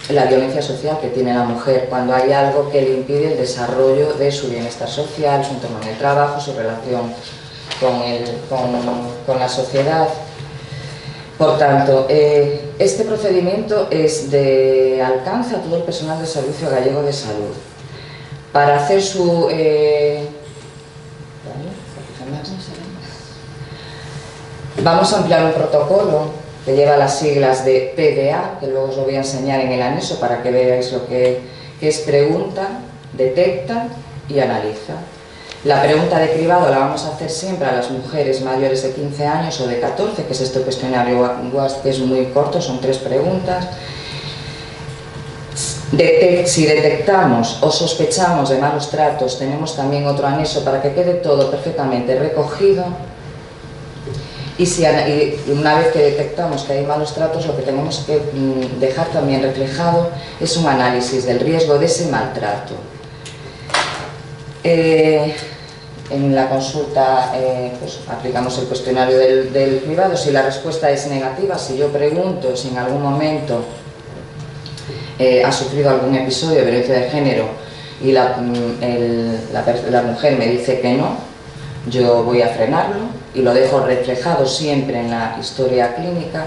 la violencia social que tiene la mujer cuando hay algo que le impide el desarrollo de su bienestar social, su entorno en el trabajo, su relación con la sociedad. Por tanto, este procedimiento es de alcance a todo el personal del Servicio Gallego de Salud. Para hacer su... vamos a emplear un protocolo que lleva las siglas de PDA, que luego os lo voy a enseñar en el anexo para que veáis lo que es pregunta, detecta y analiza. La pregunta de cribado la vamos a hacer siempre a las mujeres mayores de 15 años o de 14, que es este cuestionario WAST, que es muy corto, son 3 preguntas. Si detectamos o sospechamos de malos tratos, tenemos también otro anexo para que quede todo perfectamente recogido. Y una vez que detectamos que hay malos tratos, lo que tenemos que dejar también reflejado es un análisis del riesgo de ese maltrato. En la consulta pues, aplicamos el cuestionario del cribado. Si la respuesta es negativa, si yo pregunto si en algún momento ha sufrido algún episodio de violencia de género y la mujer me dice que no, yo voy a frenarlo y lo dejo reflejado siempre en la historia clínica.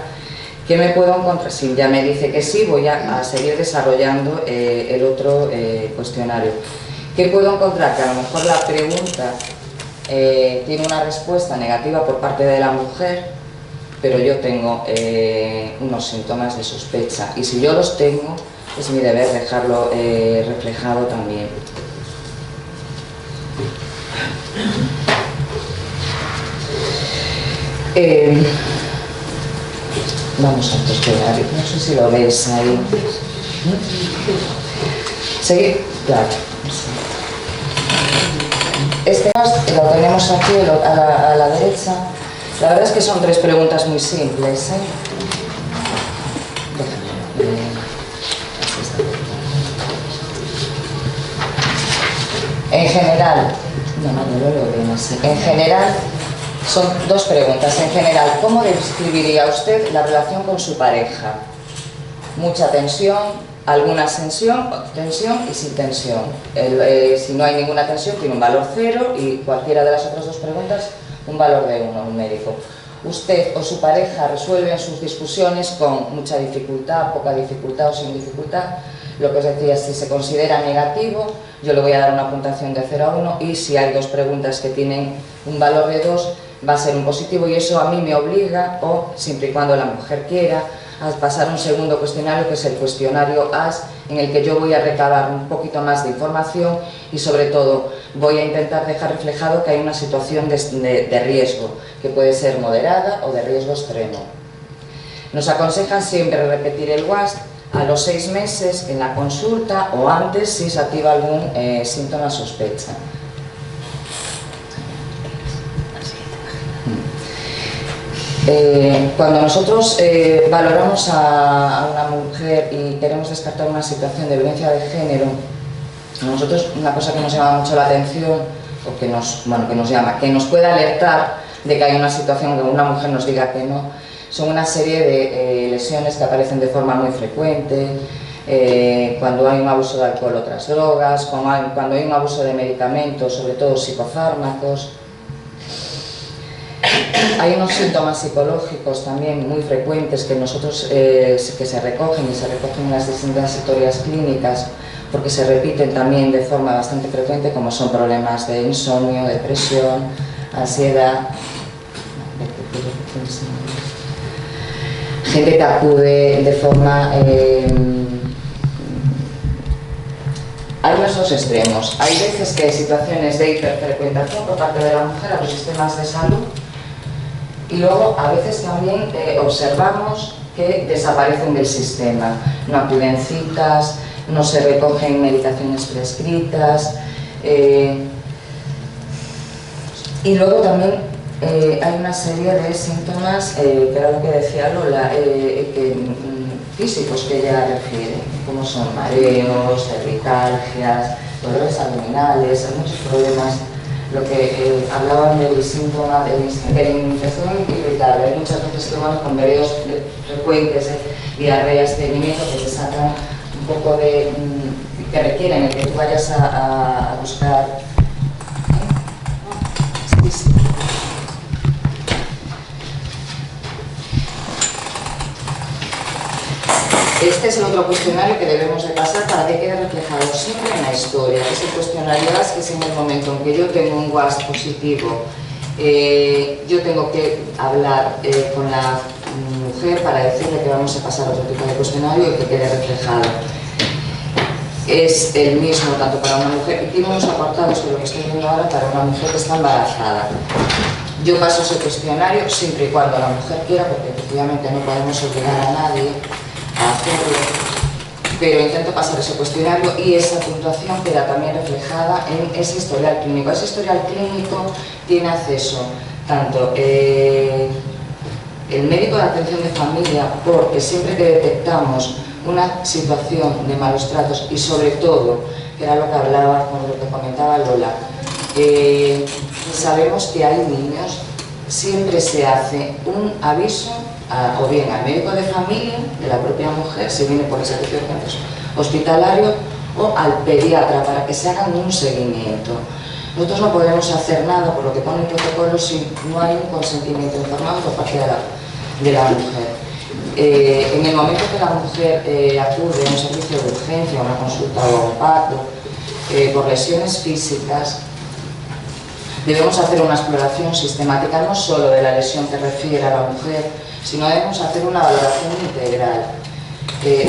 ¿Qué me puedo encontrar? Si ya me dice que sí, voy a seguir desarrollando el otro cuestionario. ¿Qué puedo encontrar? Que a lo mejor la pregunta tiene una respuesta negativa por parte de la mujer, pero yo tengo unos síntomas de sospecha. Y si yo los tengo, es mi deber dejarlo reflejado también. Vamos al cuestionario, no sé si lo veis ahí. ¿Seguir? Claro. Este lo tenemos aquí a la derecha. La verdad es que son 3 preguntas muy simples. En general, no lo veo bien así. En general, son 2 preguntas. En general, ¿cómo describiría usted la relación con su pareja? Mucha tensión, alguna tensión y sin tensión. Si no hay ninguna tensión, tiene un valor 0 y cualquiera de las otras 2 preguntas, un valor de 1, numérico. ¿Usted o su pareja resuelven sus discusiones con mucha dificultad, poca dificultad o sin dificultad? Lo que os decía, si se considera negativo, yo le voy a dar una puntuación de 0 a 1 y si hay 2 preguntas que tienen un valor de 2, va a ser un positivo y eso a mí me obliga, o siempre y cuando la mujer quiera, a pasar un segundo cuestionario que es el cuestionario AS, en el que yo voy a recabar un poquito más de información y sobre todo voy a intentar dejar reflejado que hay una situación de riesgo, que puede ser moderada o de riesgo extremo. Nos aconsejan siempre repetir el WAST A los 6 meses, en la consulta o antes, si se activa algún síntoma sospecha. Cuando nosotros valoramos a una mujer y queremos descartar una situación de violencia de género, a nosotros una cosa que nos llama mucho la atención, o que nos puede alertar de que hay una situación que una mujer nos diga que no, son una serie de lesiones que aparecen de forma muy frecuente, cuando hay un abuso de alcohol o otras drogas, cuando hay un abuso de medicamentos, sobre todo psicofármacos. Hay unos síntomas psicológicos también muy frecuentes que nosotros que se recogen en las distintas historias clínicas, porque se repiten también de forma bastante frecuente, como son problemas de insomnio, depresión, ansiedad. Gente que acude de forma... hay los dos extremos. Hay veces que hay situaciones de hiperfrecuentación por parte de la mujer a los sistemas de salud, y luego a veces también observamos que desaparecen del sistema, no acuden citas, no se recogen medicaciones prescritas, y luego también hay una serie de síntomas, que era lo que decía Lola, físicos que ella refiere, como son mareos, cervicalgias, dolores abdominales, hay muchos problemas. Lo que hablaban del síntoma de la infección irritable, hay muchas veces que van con mareos frecuentes, diarrea, estreñimiento, que te sacan un poco de... que requieren el que tú vayas a buscar. Sí. Este es el otro cuestionario que debemos de pasar para que quede reflejado siempre en la historia. Es el cuestionario WASP, que es en el momento en que yo tengo un WASP positivo, yo tengo que hablar con la mujer para decirle que vamos a pasar otro tipo de cuestionario y que quede reflejado. Es el mismo tanto para una mujer, y tiene unos apartados que lo que estoy viendo ahora para una mujer que está embarazada. Yo paso ese cuestionario siempre y cuando la mujer quiera, porque efectivamente no podemos obligar a nadie a hacerlo, pero intento pasar ese cuestionario y esa puntuación queda también reflejada en ese historial clínico. Ese historial clínico tiene acceso tanto el médico de atención de familia, porque siempre que detectamos una situación de malos tratos y sobre todo, que era lo que hablaba, con lo que comentaba Lola, sabemos que hay niños, siempre se hace un aviso o bien al médico de familia de la propia mujer, si viene por el servicio de urgencias hospitalario, o al pediatra para que se hagan un seguimiento. Nosotros no podemos hacer nada por lo que pone el protocolo si no hay un consentimiento informado por parte de la mujer. En el momento que la mujer acude a un servicio de urgencia, a una consulta o a un parto, por lesiones físicas, debemos hacer una exploración sistemática no solo de la lesión que refiere a la mujer, sino debemos hacer una valoración integral.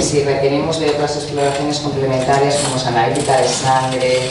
Si requerimos de otras exploraciones complementarias como es analítica de sangre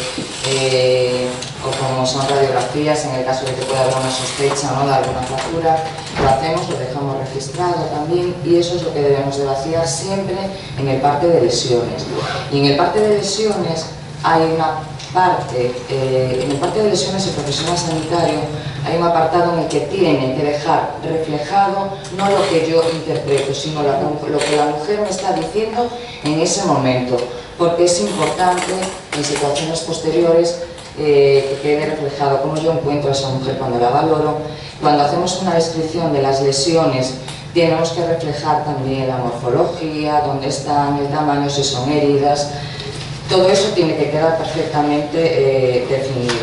o como son radiografías en el caso de que pueda haber una sospecha, ¿no?, de alguna fractura, lo hacemos, lo dejamos registrado también, y eso es lo que debemos de vaciar siempre en el parte de lesiones. Y en el parte de lesiones hay una parte, en el parte de lesiones y profesional sanitario hay un apartado en el que tiene que dejar reflejado no lo que yo interpreto, sino lo que la mujer me está diciendo en ese momento, porque es importante en situaciones posteriores que quede reflejado cómo yo encuentro a esa mujer cuando la valoro. Cuando hacemos una descripción de las lesiones, tenemos que reflejar también la morfología, dónde están, el tamaño, si son heridas. Todo eso tiene que quedar perfectamente definido.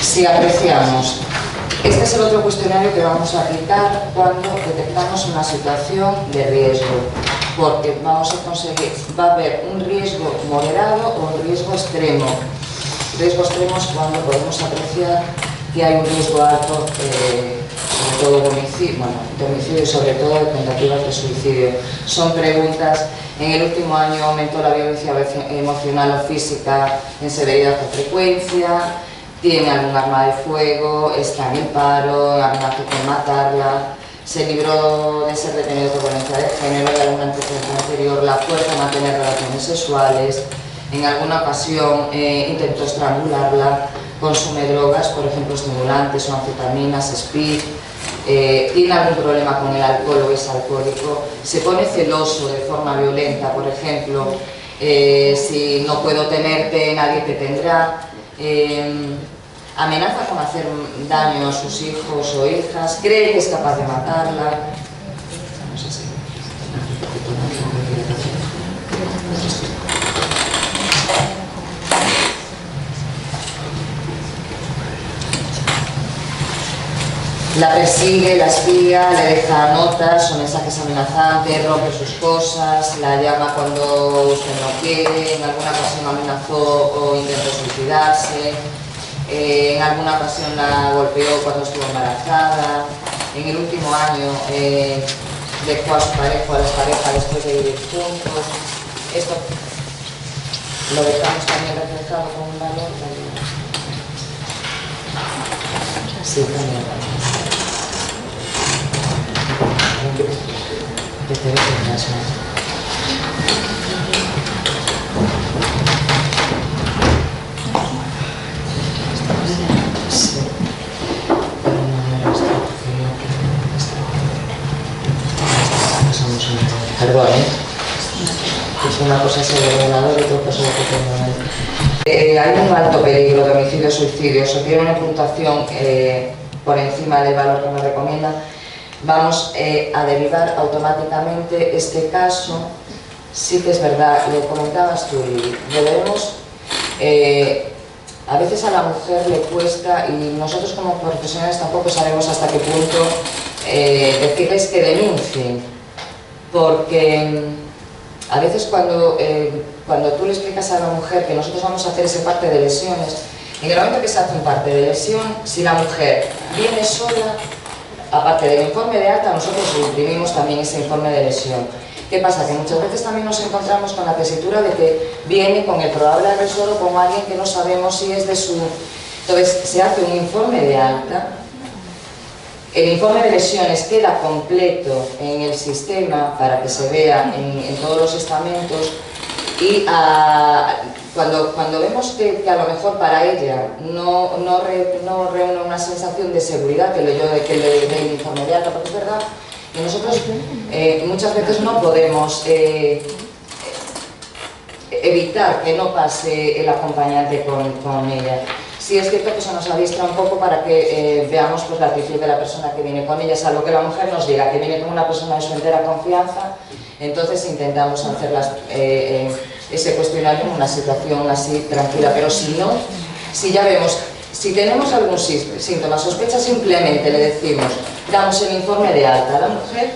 Si apreciamos, este es el otro cuestionario que vamos a aplicar cuando detectamos una situación de riesgo, porque vamos a conseguir, va a haber un riesgo moderado o un riesgo extremo. Riesgo extremo es cuando podemos apreciar que hay un riesgo alto sobre todo de homicidio y sobre todo de tentativas de suicidio. Son preguntas. En el último año aumentó la violencia emocional o física en severidad o frecuencia, tiene algún arma de fuego, está en el paro, amenaza con matarla, se libró de ser detenido por violencia de género, de algún antecedente anterior, la fuerza a mantener relaciones sexuales, en alguna ocasión intentó estrangularla, consume drogas, por ejemplo estimulantes o anfetaminas, speed, tiene algún problema con el alcohol o es alcohólico, se pone celoso de forma violenta, por ejemplo, si no puedo tenerte, nadie te tendrá, amenaza con hacer daño a sus hijos o hijas, cree que es capaz de matarla. La persigue, la espía, le deja notas o mensajes amenazantes, rompe sus cosas, la llama cuando usted no quiere, en alguna ocasión amenazó o intentó suicidarse, en alguna ocasión la golpeó cuando estuvo embarazada, en el último año dejó a su pareja o a las parejas después de vivir juntos. Esto lo dejamos también reflejado con un valor también. Sí, también. Perdón, es una cosa es el ordenador y otra cosa es lo que tengo. Hay un alto peligro de homicidio-suicidio, se tiene una puntuación por encima del valor que nos recomiendan. Vamos a derivar automáticamente este caso. Sí que es verdad, lo comentabas tú, Lili, debemos, a veces a la mujer le cuesta, y nosotros como profesionales tampoco sabemos hasta qué punto decirles que denuncien, porque a veces cuando tú le explicas a la mujer que nosotros vamos a hacer ese parte de lesiones, en el momento que se hace un parte de lesión, si la mujer viene sola, aparte del informe de alta, nosotros imprimimos también ese informe de lesión. ¿Qué pasa? Que muchas veces también nos encontramos con la tesitura de que viene con el probable agresor o con alguien que no sabemos si es de su... Entonces, se hace un informe de alta, el informe de lesiones queda completo en el sistema para que se vea en todos los estamentos y cuando vemos que a lo mejor para ella no reúne una sensación de seguridad que le dé el informe de alta, porque es verdad que nosotros muchas veces no podemos evitar que no pase el acompañante con ella. Sí es cierto que se nos adiestra un poco para que veamos pues, la actitud de la persona que viene con ella, salvo que la mujer nos diga que viene con una persona de su entera confianza, entonces intentamos hacer ese cuestionario en una situación así tranquila, pero si no, si ya vemos, si tenemos algún síntoma, sospecha, simplemente le decimos, damos el informe de alta a la mujer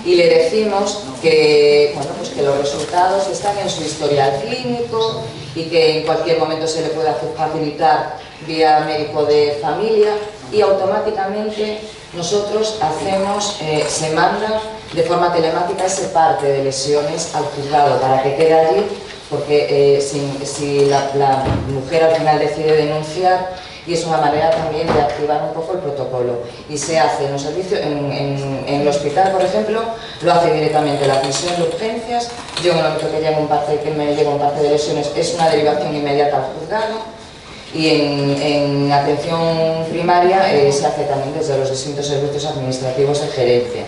y le decimos que, bueno, pues que los resultados están en su historial clínico y que en cualquier momento se le puede facilitar vía médico de familia y automáticamente nosotros hacemos, se manda de forma telemática ese parte de lesiones al juzgado para que quede allí, porque si la mujer al final decide denunciar, y es una manera también de activar un poco el protocolo, y se hace en los servicios, en el hospital por ejemplo, lo hace directamente la admisión de urgencias. Yo en el momento que me llega un parte de lesiones es una derivación inmediata al juzgado, y en atención primaria se hace también desde los distintos servicios administrativos de gerencia.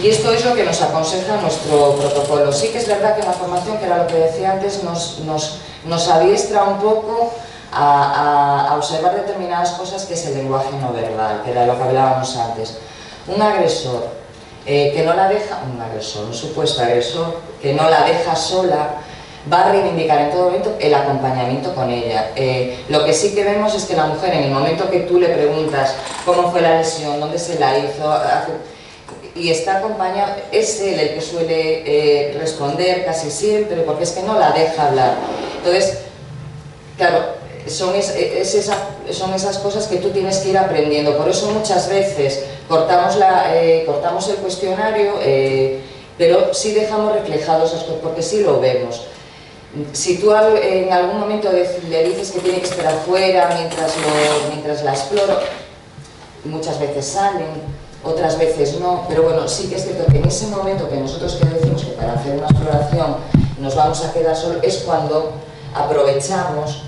Y esto es lo que nos aconseja nuestro protocolo. Sí que es verdad que en la formación, que era lo que decía antes, nos adiestra un poco a observar determinadas cosas, que es el lenguaje no verbal, que era lo que hablábamos antes. Un agresor que no la deja, un supuesto agresor que no la deja sola, va a reivindicar en todo momento el acompañamiento con ella. Lo que sí que vemos es que la mujer, en el momento que tú le preguntas cómo fue la lesión, dónde se la hizo, y está acompañado, es él el que suele responder casi siempre, porque es que no la deja hablar. Entonces, claro, son esas cosas que tú tienes que ir aprendiendo. Por eso muchas veces cortamos el cuestionario, pero sí dejamos reflejados esas cosas, porque sí lo vemos. Si tú en algún momento le dices que tiene que esperar fuera mientras la exploro, muchas veces salen, otras veces no, pero bueno, sí que es cierto que en ese momento que nosotros que decimos que para hacer una exploración nos vamos a quedar solos, es cuando aprovechamos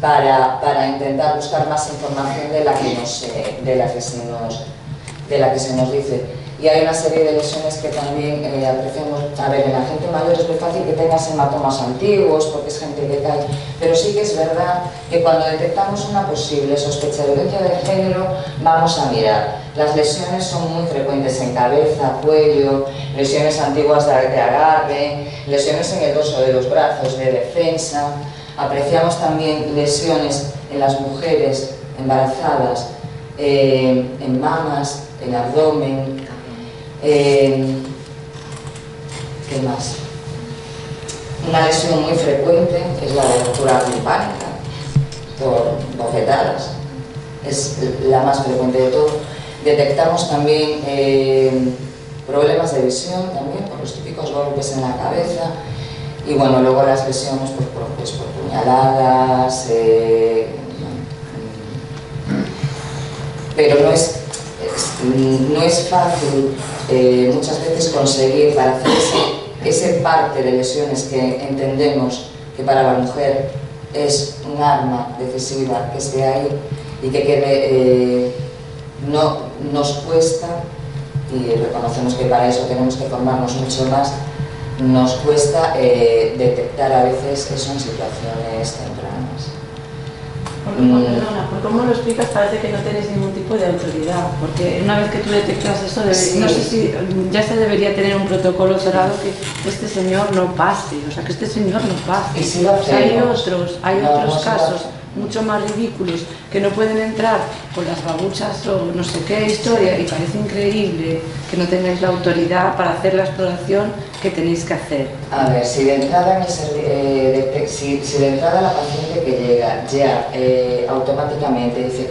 para intentar buscar más información de la que se nos dice. Y hay una serie de lesiones que también apreciamos. A ver, en la gente mayor es muy fácil que tengas hematomas antiguos porque es gente que cae, pero sí que es verdad que cuando detectamos una posible sospecha de violencia de género vamos a mirar. Las lesiones son muy frecuentes en cabeza, cuello, lesiones antiguas de agarre, lesiones en el dorso de los brazos, de defensa. Apreciamos también lesiones en las mujeres embarazadas, en mamas, en abdomen. ¿Qué más? Una lesión muy frecuente es la de ruptura timpánica por bofetadas, es la más frecuente de todo. Detectamos también problemas de visión también por los típicos golpes en la cabeza, y bueno, luego las lesiones por puñaladas, pero no es fácil muchas veces conseguir para hacer ese parte de lesiones que entendemos que para la mujer es un arma decisiva, que esté ahí y que quede, no nos cuesta, y reconocemos que para eso tenemos que formarnos mucho más, nos cuesta detectar a veces eso en situaciones tempranas. Perdona, por cómo lo explicas parece que no tienes ningún tipo de autoridad, porque una vez que tú detectas eso, no sé si ya se debería tener un protocolo cerrado que este señor no pase, o sea, que este señor no pase. Y si lo hay otros casos mucho más ridículos que no pueden entrar con las babuchas o no sé qué historia, y parece increíble que no tengáis la autoridad para hacer la exploración que tenéis que hacer. A ver, si de entrada, si de entrada la paciente que llega ya automáticamente dice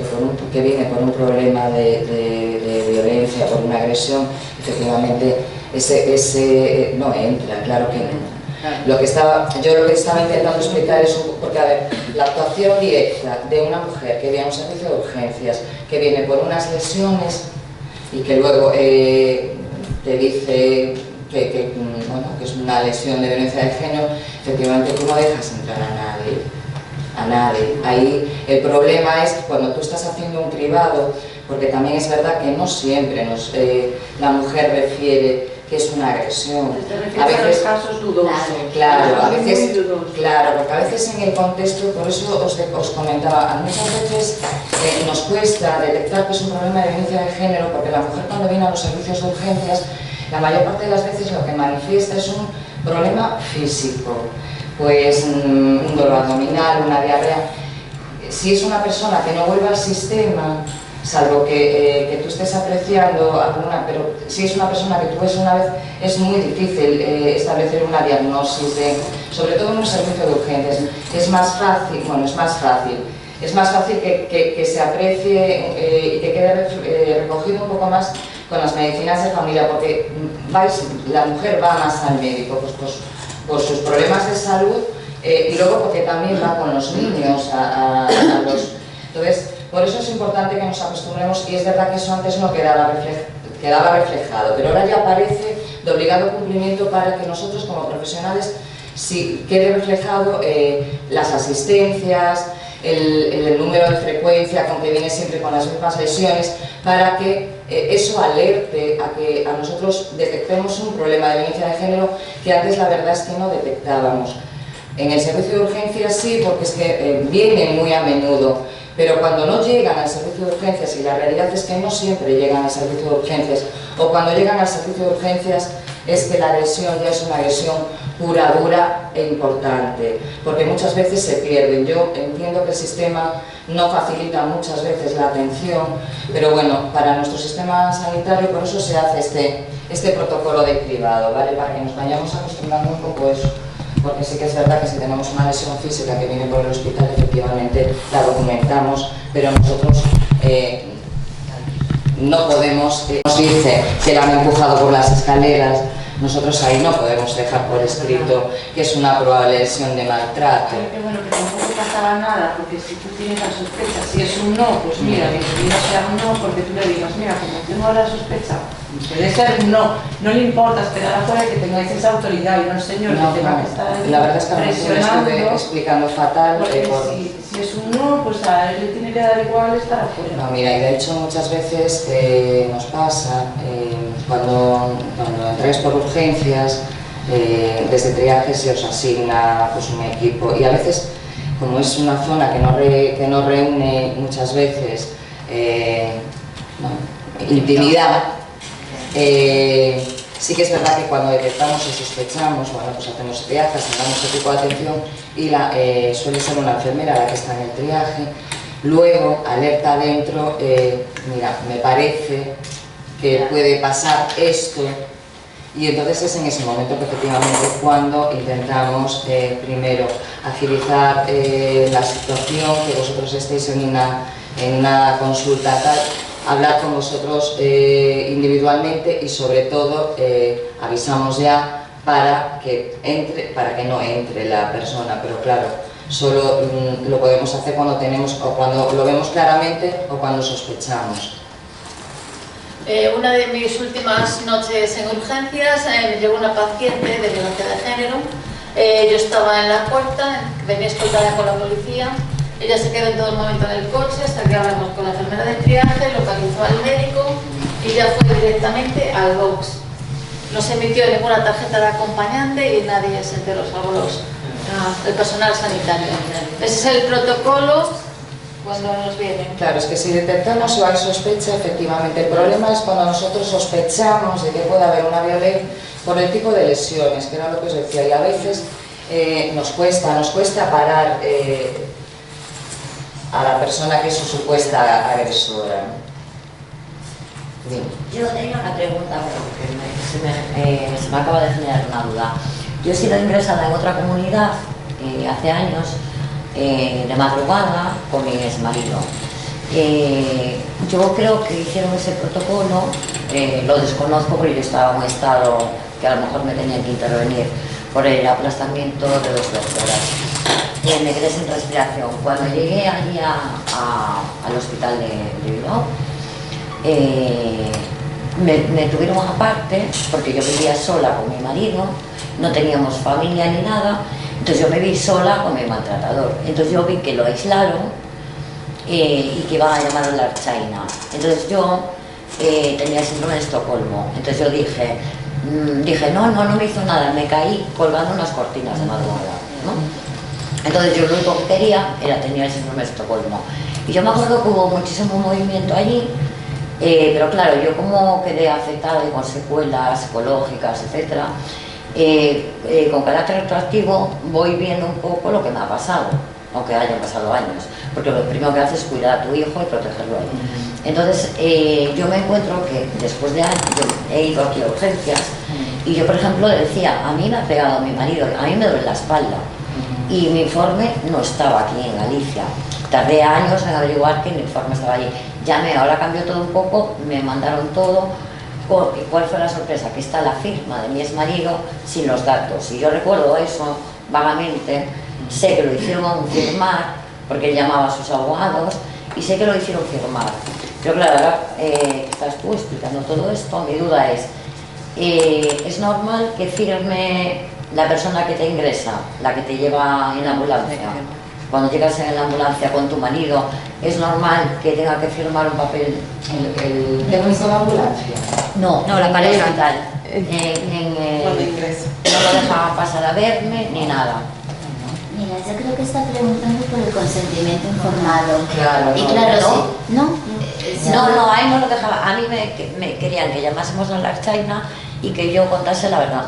que viene por un problema de violencia, por una agresión, efectivamente ese no entra, claro que no. Yo lo que estaba intentando explicar es porque, a ver, la actuación directa de una mujer que viene a un servicio de urgencias, que viene por unas lesiones y que luego te dice que es una lesión de violencia de género, efectivamente tú no dejas entrar a nadie. Ahí el problema es cuando tú estás haciendo un cribado, porque también es verdad que no siempre la mujer refiere que es una agresión. A veces casos dudosos. Claro, porque a veces en el contexto, por eso os comentaba, muchas veces nos cuesta detectar que es un problema de violencia de género, porque la mujer cuando viene a los servicios de urgencias, la mayor parte de las veces lo que manifiesta es un problema físico, pues un dolor abdominal, una diarrea. Si es una persona que no vuelve al sistema, salvo que tú estés apreciando alguna, pero si es una persona que tú ves una vez, es muy difícil establecer una diagnosis, sobre todo en un servicio de urgencias. Es más fácil que se aprecie y que quede recogido un poco más con las medicinas de familia, porque la mujer va más al médico pues, por sus problemas de salud y luego porque también va con los niños entonces, por eso es importante que nos acostumbremos, y es verdad que eso antes no quedaba reflejado, pero ahora ya aparece de obligado cumplimiento para que nosotros como profesionales sí quede reflejado las asistencias, el número de frecuencia con que viene siempre con las mismas lesiones, para que eso alerte a que a nosotros detectemos un problema de violencia de género que antes la verdad es que no detectábamos. En el servicio de urgencias sí, porque es que vienen muy a menudo, pero cuando no llegan al servicio de urgencias, y la realidad es que no siempre llegan al servicio de urgencias, o cuando llegan al servicio de urgencias es que la agresión ya es una agresión pura, dura e importante, porque muchas veces se pierden. Yo entiendo que el sistema no facilita muchas veces la atención, pero bueno, para nuestro sistema sanitario por eso se hace este protocolo de cribado, ¿vale? Para que nos vayamos acostumbrando un poco a eso. porque sí que es verdad que si tenemos una lesión física que viene por el hospital, efectivamente la documentamos, pero nosotros no podemos, nos dice que la han empujado por las escaleras, nosotros ahí no podemos dejar por escrito que es una probable lesión de maltrato. Pero bueno, que tampoco pasaba nada, porque si tú tienes la sospecha, si es un no, pues mira, bienvenido sea un no, porque tú le digas, mira, como tengo la sospecha, puede ser un no, no le importa esperar afuera que tengáis esa autoridad y no el señor que tenga que estar ahí la verdad es que a mí me estuve explicando fatal. Porque si es un no, pues a él le tiene que dar igual estar afuera. No, mira, y de hecho muchas veces nos pasa, cuando entráis por urgencias, desde triaje se os asigna pues, un equipo, y a veces, como es una zona que no reúne muchas veces intimidad, sí que es verdad que cuando detectamos y sospechamos, bueno, pues hacemos triaje, asignamos ese tipo de atención y suele ser una enfermera la que está en el triaje. Luego, alerta adentro, mira, me parece que puede pasar esto, y entonces es en ese momento que efectivamente cuando intentamos primero agilizar la situación, que vosotros estéis en una consulta tal, hablar con vosotros individualmente y sobre todo avisamos ya para que no entre la persona, pero claro, solo lo podemos hacer cuando lo vemos claramente o cuando sospechamos. Una de mis últimas noches en urgencias me llegó una paciente de violencia de género. Yo estaba en la puerta, venía escoltada con la policía. Ella se quedó en todo el momento en el coche hasta que hablamos con la enfermera de triaje, localizó al médico y ya fue directamente al box. No se emitió ninguna tarjeta de acompañante y nadie se enteró, salvo el personal sanitario. Ese es el protocolo cuando nos vienen. Claro, es que si detectamos o hay sospecha, efectivamente. El problema es cuando nosotros sospechamos de que puede haber una violencia por el tipo de lesiones, que era lo que os decía, y a veces nos cuesta parar a la persona que es su supuesta agresora. Dime. Yo tenía una pregunta, porque se me acaba de generar una duda. Yo he sido ingresada en otra comunidad hace años, de madrugada, con mi exmarido. Yo creo que hicieron ese protocolo, lo desconozco porque yo estaba en un estado que a lo mejor me tenían que intervenir por el aplastamiento de 2 vértebras. Me quedé sin respiración. Cuando llegué allí al hospital de Bilbao, me tuvieron aparte porque yo vivía sola con mi marido, no teníamos familia ni nada, entonces yo me vi sola con mi maltratador. Entonces yo vi que lo aislaron y que iban a llamarlo la Archaina. Entonces yo tenía el síndrome de Estocolmo, entonces yo dije no me hizo nada, me caí colgando unas cortinas de madrugada, ¿no? Entonces yo lo único que quería era tener el síndrome de Estocolmo. Y yo me acuerdo que hubo muchísimo movimiento allí, pero claro, yo como quedé afectada y con secuelas psicológicas, etc., con carácter retroactivo voy viendo un poco lo que me ha pasado, aunque hayan pasado años, porque lo primero que haces es cuidar a tu hijo y protegerlo a él. Entonces yo me encuentro que después de años yo he ido aquí a urgencias y yo, por ejemplo, le decía, a mí me ha pegado mi marido, a mí me duele la espalda, y mi informe no estaba aquí en Galicia. Tardé años en averiguar que mi informe estaba allí. Llamé, ahora cambió todo un poco, me mandaron todo. ¿Cuál fue la sorpresa? Que está la firma de mi exmarido sin los datos. Y yo recuerdo eso vagamente, sé que lo hicieron firmar, porque él llamaba a sus abogados, y sé que lo hicieron firmar. Pero claro, ahora que estás tú explicando todo esto, mi duda es normal que firme la persona que te ingresa, la que te lleva en la ambulancia? Cuando llegas en la ambulancia con tu marido, ¿es normal que tenga que firmar un papel el técnico de ambulancia? No, la pareja tal. Cuando ingresa. No lo dejaba pasar a verme ni nada. Mira, yo creo que está preguntando por el consentimiento informado. Claro, y claro, no, ahí no lo dejaba. A mí me querían que llamásemos a la Archaina y que yo contase la verdad.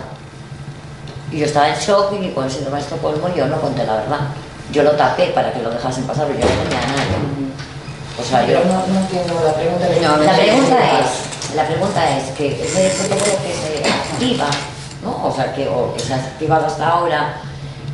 Y yo estaba en shock y con el síndrome de Estocolmo yo no conté la verdad. Yo lo tapé para que lo dejasen pasar, pero yo no tenía nada. O sea, yo no entiendo la pregunta. La pregunta es que ese protocolo que se activa, ¿no? O sea, que se ha activado hasta ahora,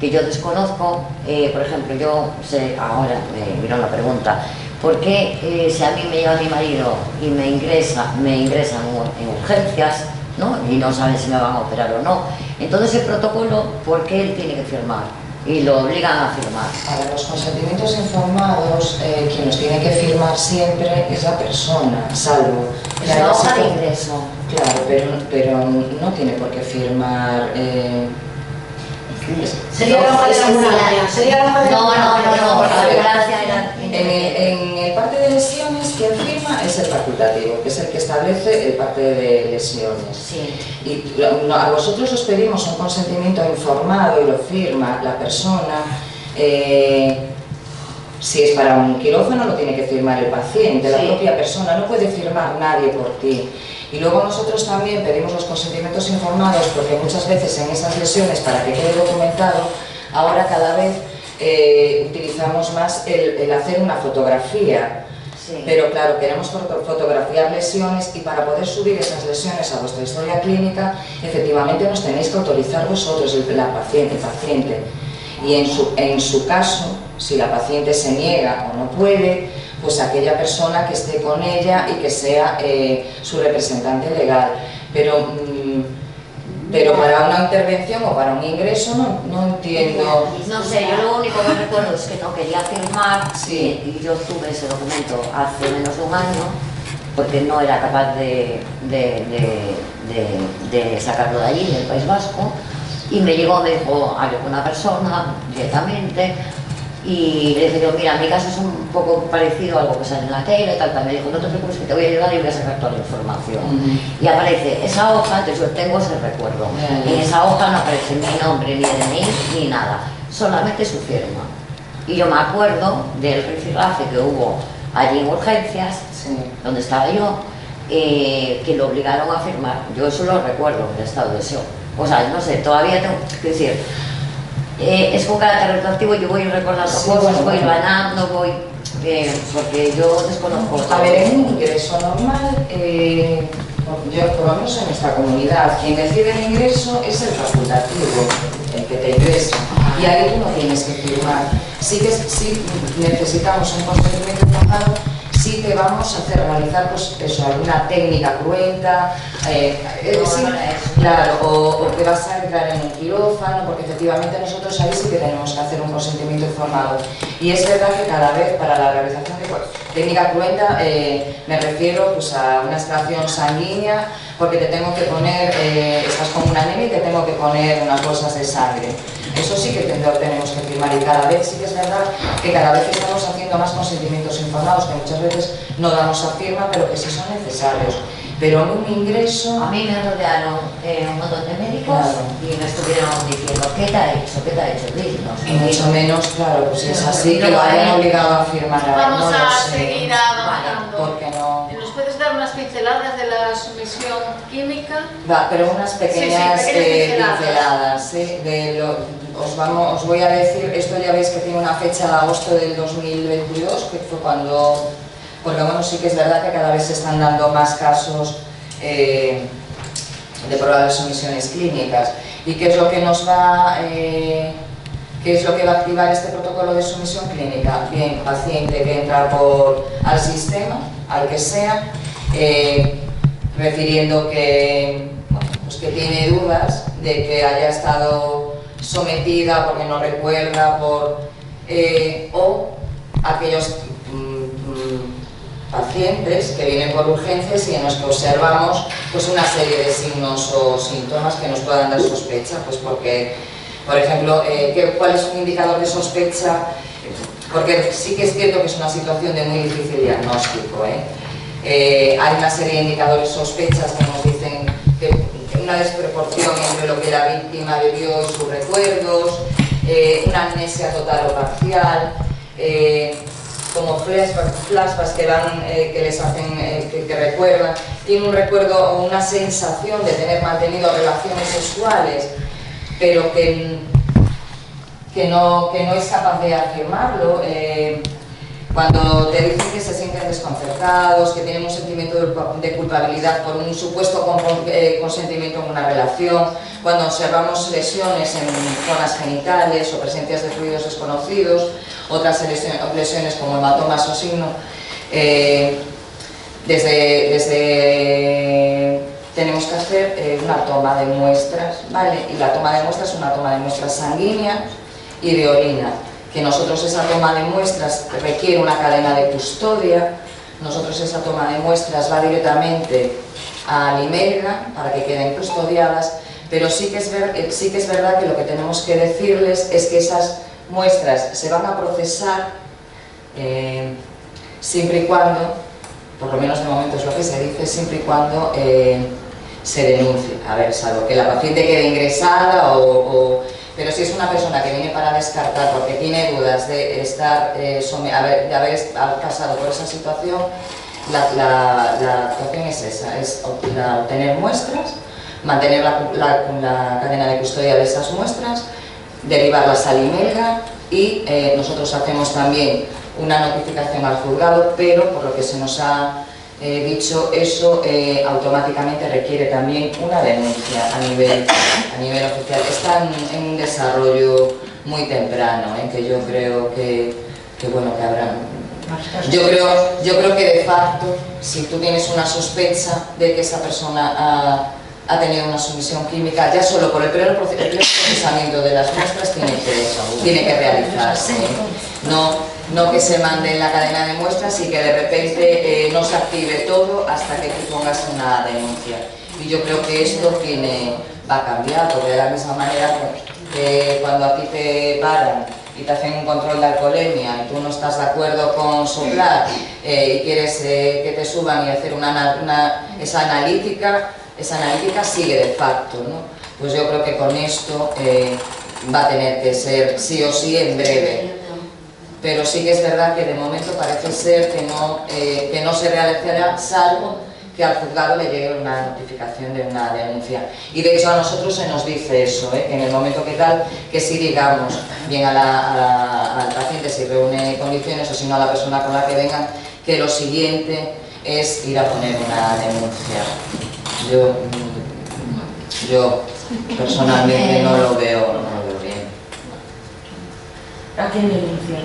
que yo desconozco. Por ejemplo, yo sé, ahora me vino la pregunta, ¿por qué si a mí me llega mi marido y me ingresan en urgencias, ¿no? Y no saben si me van a operar o no? Entonces el protocolo, ¿por qué él tiene que firmar? Y lo obligan a firmar. A ver, los consentimientos informados, quien los tiene que firmar siempre es la persona, salvo la hoja de ingreso. Claro, pero no tiene por qué firmar. Sería la hoja de la ambulancia. Sería la hoja de la ambulancia. No, porque la ambulancia era. En el parte de lesiones, quien firma es el facultativo, que es el que establece el parte de lesiones. Sí. Y a vosotros os pedimos un consentimiento informado y lo firma la persona. Si es para un quirófano lo tiene que firmar el paciente, la propia persona, no puede firmar nadie por ti. Y luego nosotros también pedimos los consentimientos informados porque muchas veces en esas lesiones, para que quede documentado, ahora cada vez utilizamos más el hacer una fotografía. Sí. Pero claro, queremos fotografiar lesiones y para poder subir esas lesiones a vuestra historia clínica, efectivamente nos tenéis que autorizar vosotros, el paciente. Y en su caso, si la paciente se niega o no puede, pues aquella persona que esté con ella y que sea su representante legal. Pero para una intervención o para un ingreso no entiendo. No sé, yo lo único que recuerdo es que no quería firmar, sí. Y yo tuve ese documento hace menos de un año porque no era capaz de sacarlo de allí, del País Vasco, y me dijo, hablé con una persona directamente y le dije, mira, mi caso es un poco parecido a algo que sale en la tele, tal. Me dijo, no te preocupes que te voy a ayudar y voy a sacar toda la información. Y aparece esa hoja, entonces yo tengo ese recuerdo. En esa hoja no aparece ni nombre, ni DNI, ni nada, solamente su firma. Y yo me acuerdo del rifirrafe que hubo allí en urgencias, donde estaba yo, que lo obligaron a firmar. Yo eso lo recuerdo en el estado de shock. O sea, no sé, todavía tengo que decir, es con carácter retroactivo, yo voy recordando cosas, voy ganando, porque yo desconozco. A ver, en un ingreso normal, yo por lo menos en esta comunidad, quien decide el ingreso es el facultativo, el que te ingresa, y ahí tú no tienes que firmar. Sí necesitamos un consentimiento informado, sí que vamos a hacer realizar pues, eso, alguna técnica cruenta, claro, o que vas a entrar en un quirófano, porque efectivamente nosotros ahí sí que tenemos que hacer un consentimiento informado. Y es verdad que cada vez para la realización de técnica cruenta me refiero pues, a una extracción sanguínea, porque te tengo que poner, estás con una anemia y te tengo que poner unas bolsas de sangre. Eso sí que tenemos que firmar, y cada vez sí que es verdad que cada vez estamos haciendo más consentimientos informados, que muchas veces no damos a firma, pero que sí son necesarios. Pero en un ingreso... A mí me rodearon un montón de médicos, y me estuvieron diciendo, ¿qué te ha hecho? ¿Qué te ha hecho? Díganos. Y mucho menos, claro, pues es así, que lo hayan obligado a firmar. Vamos a seguir avanzando. Porque no... ¿Nos puedes dar unas pinceladas de la sumisión química? Va, pero unas pequeñas pinceladas. Os voy a decir, esto ya veis que tiene una fecha de agosto del 2022, que fue cuando... Porque bueno, sí que es verdad que cada vez se están dando más casos de prueba de sumisiones clínicas. ¿Y qué es lo que nos va... qué es lo que va a activar este protocolo de sumisión clínica? Bien, paciente que entra al sistema, al que sea, refiriendo que, bueno, pues que tiene dudas de que haya estado sometida porque no recuerda, o aquellos pacientes que vienen por urgencias y en los que observamos pues, una serie de signos o síntomas que nos puedan dar sospecha, pues porque, por ejemplo, ¿cuál es un indicador de sospecha? Porque sí que es cierto que es una situación de muy difícil diagnóstico. Hay una serie de indicadores sospechas que nos dicen que una desproporción entre lo que la víctima vivió y sus recuerdos, una amnesia total o parcial, como flashbacks que les hacen, que recuerdan, tiene un recuerdo o una sensación de tener mantenido relaciones sexuales, pero que no es capaz de afirmarlo, Cuando te dicen que se sienten desconcertados, que tienen un sentimiento de culpabilidad por un supuesto consentimiento en una relación, cuando observamos lesiones en zonas genitales o presencias de fluidos desconocidos, otras lesiones como hematomas o signo, tenemos que hacer una toma de muestras, ¿vale? Y la toma de muestras es una toma de muestras sanguínea y de orina, que nosotros esa toma de muestras requiere una cadena de custodia. Nosotros esa toma de muestras va directamente a Limelga para que queden custodiadas, pero sí que es verdad que lo que tenemos que decirles es que esas muestras se van a procesar siempre y cuando, por lo menos de momento es lo que se dice, siempre y cuando se denuncie. A ver, salvo que la paciente quede ingresada pero si es una persona que viene para descartar porque tiene dudas de haber pasado por esa situación, la actuación es esa, es obtener muestras, mantener la cadena de custodia de esas muestras, derivarlas a Limelga y nosotros hacemos también una notificación al juzgado, pero por lo que se nos ha dicho, eso automáticamente requiere también una denuncia a nivel oficial. Está en un desarrollo muy temprano, que yo creo que habrá. Yo creo que de facto, si tú tienes una sospecha de que esa persona ha tenido una sumisión química, ya solo por el pleno procesamiento de las muestras tiene que realizarse. No que se mande en la cadena de muestras y que de repente no se active todo hasta que tú pongas una denuncia. Y yo creo que esto va a cambiar, porque de la misma manera que cuando a ti te paran y te hacen un control de alcoholemia y tú no estás de acuerdo con soplar y quieres que te suban y hacer esa analítica sigue de facto, ¿no? Pues yo creo que con esto va a tener que ser sí o sí en breve. Pero sí que es verdad que de momento parece ser que no se realizará, salvo que al juzgado le llegue una notificación de una denuncia. Y de hecho a nosotros se nos dice eso, que en el momento que sí digamos bien al paciente si reúne condiciones o si no a la persona con la que vengan, que lo siguiente es ir a poner una denuncia. Yo personalmente no lo veo bien. ¿A quién denuncias?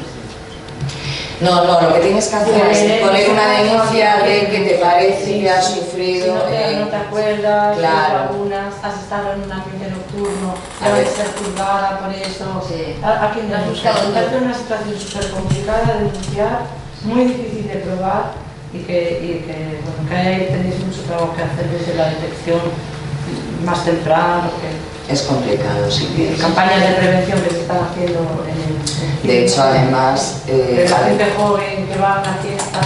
No, lo que tienes que hacer es poner una denuncia de que te parece que has sufrido. Si no te acuerdas, claro. algunas, has estado en un ambiente nocturno, debes ser juzgada por eso. Sí. ¿A quién denuncias? Es una situación súper complicada de denunciar, muy difícil de probar y que ahí tenéis mucho trabajo que hacer desde la detección más temprano. Es complicado, sí. Campañas de prevención que se están haciendo de hecho, además... la gente joven que va a una fiesta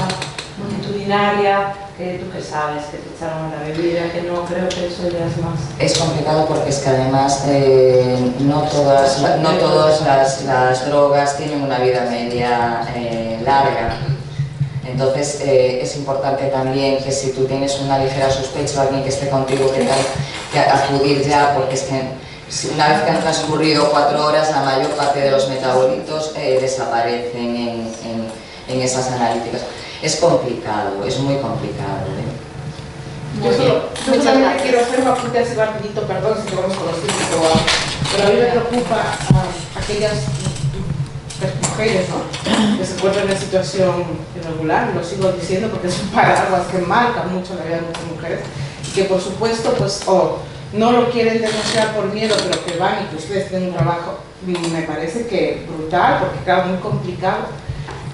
multitudinaria, que tú que sabes, que te echaron la bebida, que no, creo que eso ya es más... Es complicado porque es que además no todas las drogas tienen una vida media larga. Entonces es importante también que si tú tienes una ligera sospecha o alguien que esté contigo, que acudir ya, porque es que una vez que han transcurrido 4 horas, la mayor parte de los metabolitos desaparecen en esas analíticas. Es complicado, es muy complicado. Yo solamente quiero hacer un apunte así rapidito, perdón si vamos con los tiempos, pero a mí me preocupa a aquellas mujeres, ¿no?, que se encuentran en situación irregular, y lo sigo diciendo porque es un paraguas que marca mucho la vida de muchas mujeres, y que por supuesto pues no lo quieren denunciar por miedo, pero que van y que ustedes tienen un trabajo, me parece que brutal, porque claro, muy complicado.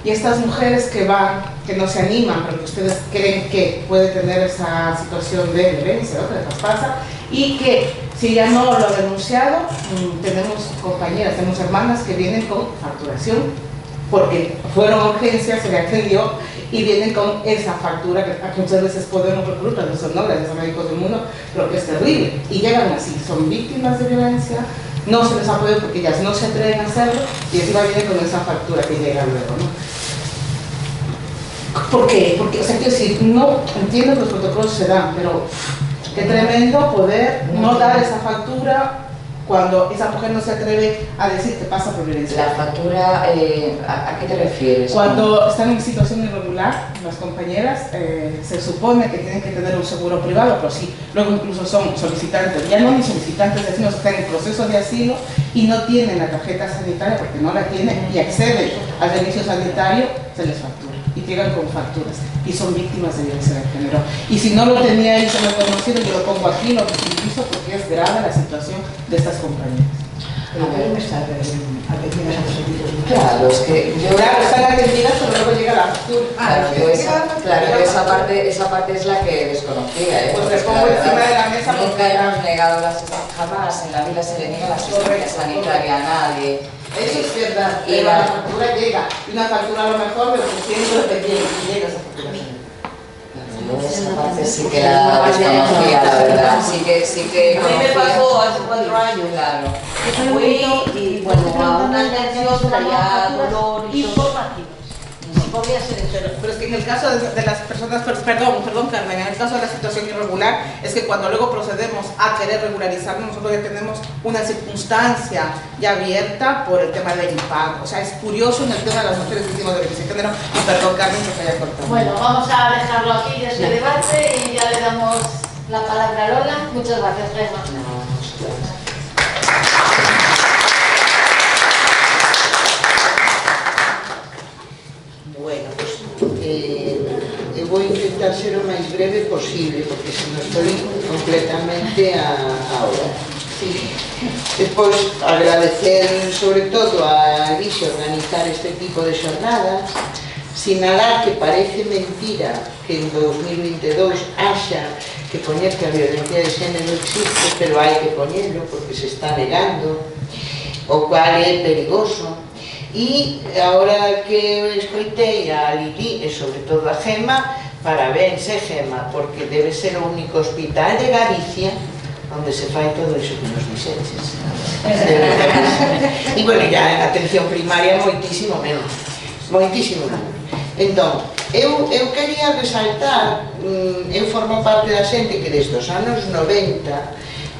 Y estas mujeres que van, que no se animan, pero que ustedes creen que puede tener esa situación de violencia, ¿no?, que les pasa, y que si ya no lo ha denunciado, tenemos compañeras, tenemos hermanas que vienen con facturación, porque fueron a urgencias, se le atendió y vienen con esa factura que muchas veces podemos reclutar, no son gracias a Médicos del Mundo, pero que es terrible. Y llegan así, son víctimas de violencia, no se les ha podido porque ellas no se atreven a hacerlo y encima vienen con esa factura que llega luego, ¿no? ¿Por qué? Porque, o sea, quiero decir, no entiendo que los protocolos se dan, pero qué tremendo poder no dar esa factura cuando esa mujer no se atreve a decir que pasa por violencia. La factura, ¿a qué te refieres? Cuando están en situación irregular, las compañeras, se supone que tienen que tener un seguro privado, pero sí, luego incluso son solicitantes, ya no ni solicitantes de asilo, están en proceso de asilo y no tienen la tarjeta sanitaria porque no la tienen y acceden al servicio sanitario, se les factura y llegan con facturas y son víctimas de violencia de género. Y si no lo tenía él, se lo he conocido, yo lo pongo aquí, lo visibilizo porque es grave la situación de estas compañeras. Claro, es que yo... Claro, están atendidas, pero luego llega la factura. Claro, esa parte es la que desconocía, ¿eh? Pues le pongo encima de la mesa. Nunca hemos negado jamás, en la vida se le niega la asistencia sanitaria a nadie. Eso es verdad, pero la factura llega. Y una factura a lo mejor de 800 de llega esa factura. Esa parte sí que la desconocía, la verdad. Sí que a mí me pasó hace 4 años. Claro. Fui y bueno, a una atención traía dolor y informativos. Podría ser eso. Pero es que en el caso de las personas, perdón Carmen, en el caso de la situación irregular, es que cuando luego procedemos a querer regularizarnos, nosotros ya tenemos una circunstancia ya abierta por el tema del impago. O sea, es curioso en el tema de las mujeres víctimas de violencia de género, y perdón Carmen que se haya cortado. Bueno, vamos a dejarlo aquí de este debate y ya le damos la palabra a Lola. Muchas gracias, Gemma. Bueno, pues voy a intentar ser lo más breve posible porque si no estoy completamente a hora. Sí. Despois, agradecer sobre todo a Alicia organizar este tipo de xornadas, sinalar que parece mentira que en 2022 haxa que poñer que a violencia de xénero existe, pero hai que poñerlo porque se está negando, o cual é perigoso. E agora que escoitei a Lili e sobre todo a Gemma, parabéns, Gemma, porque debe ser o único hospital de Galicia onde se fai todo iso que nos dixeches. E, bueno, ya en atención primaria moitísimo menos. Moitísimo menos. Entón, eu quería resaltar, eu formo parte da xente que desde os anos 90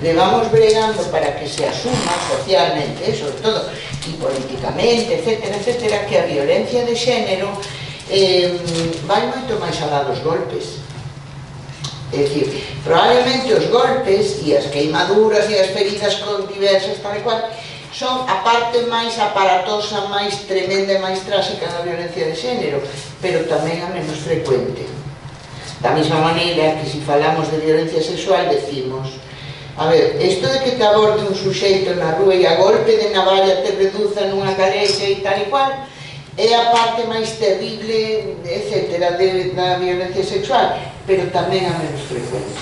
levamos bregando para que se asuma socialmente, sobre todo, e políticamente, etcétera, que a violencia de xénero vai moito máis alá dos golpes. É dicir, probablemente os golpes e as queimaduras e as feridas con diversas tal e cual son a parte máis aparatosa, máis tremenda e máis tráxica da violencia de xénero, pero tamén a menos frecuente. Da mesma maneira que se falamos de violencia sexual decimos: a ver, isto de que te aborde un suxeito na rúa e a golpe de navalla te reduza nunha carexa e tal e cual, é a parte máis terrible, etcétera, da violencia sexual, pero tamén a menos frecuente.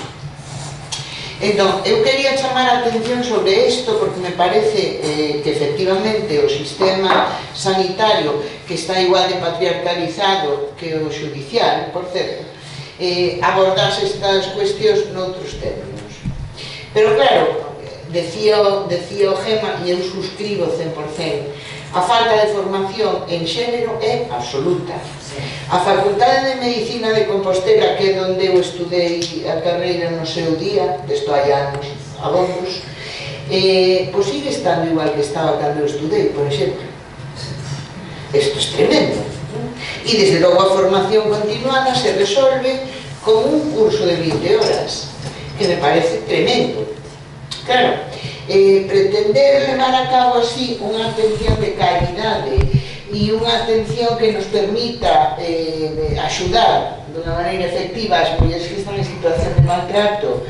Entón, eu quería chamar a atención sobre isto porque me parece que efectivamente o sistema sanitario, que está igual de patriarcalizado que o judicial, por certo, abordase estas cuestións noutros términos. Pero claro, decía o Gemma, e eu suscribo 100%, a falta de formación en xénero é absoluta. A Facultade de Medicina de Compostela, que é onde eu estudei a carreira no seu día, desto hai anos abondos, pois sigue estando igual que estaba cando eu estudei, por exemplo. Isto é tremendo. E desde logo a formación continuada se resolve con un curso de 20 horas, que me parece tremendo. Claro, pretender levar a cabo así unha atención de calidade e unha atención que nos permita axudar de unha maneira efectiva as mulleres que están en situación de maltrato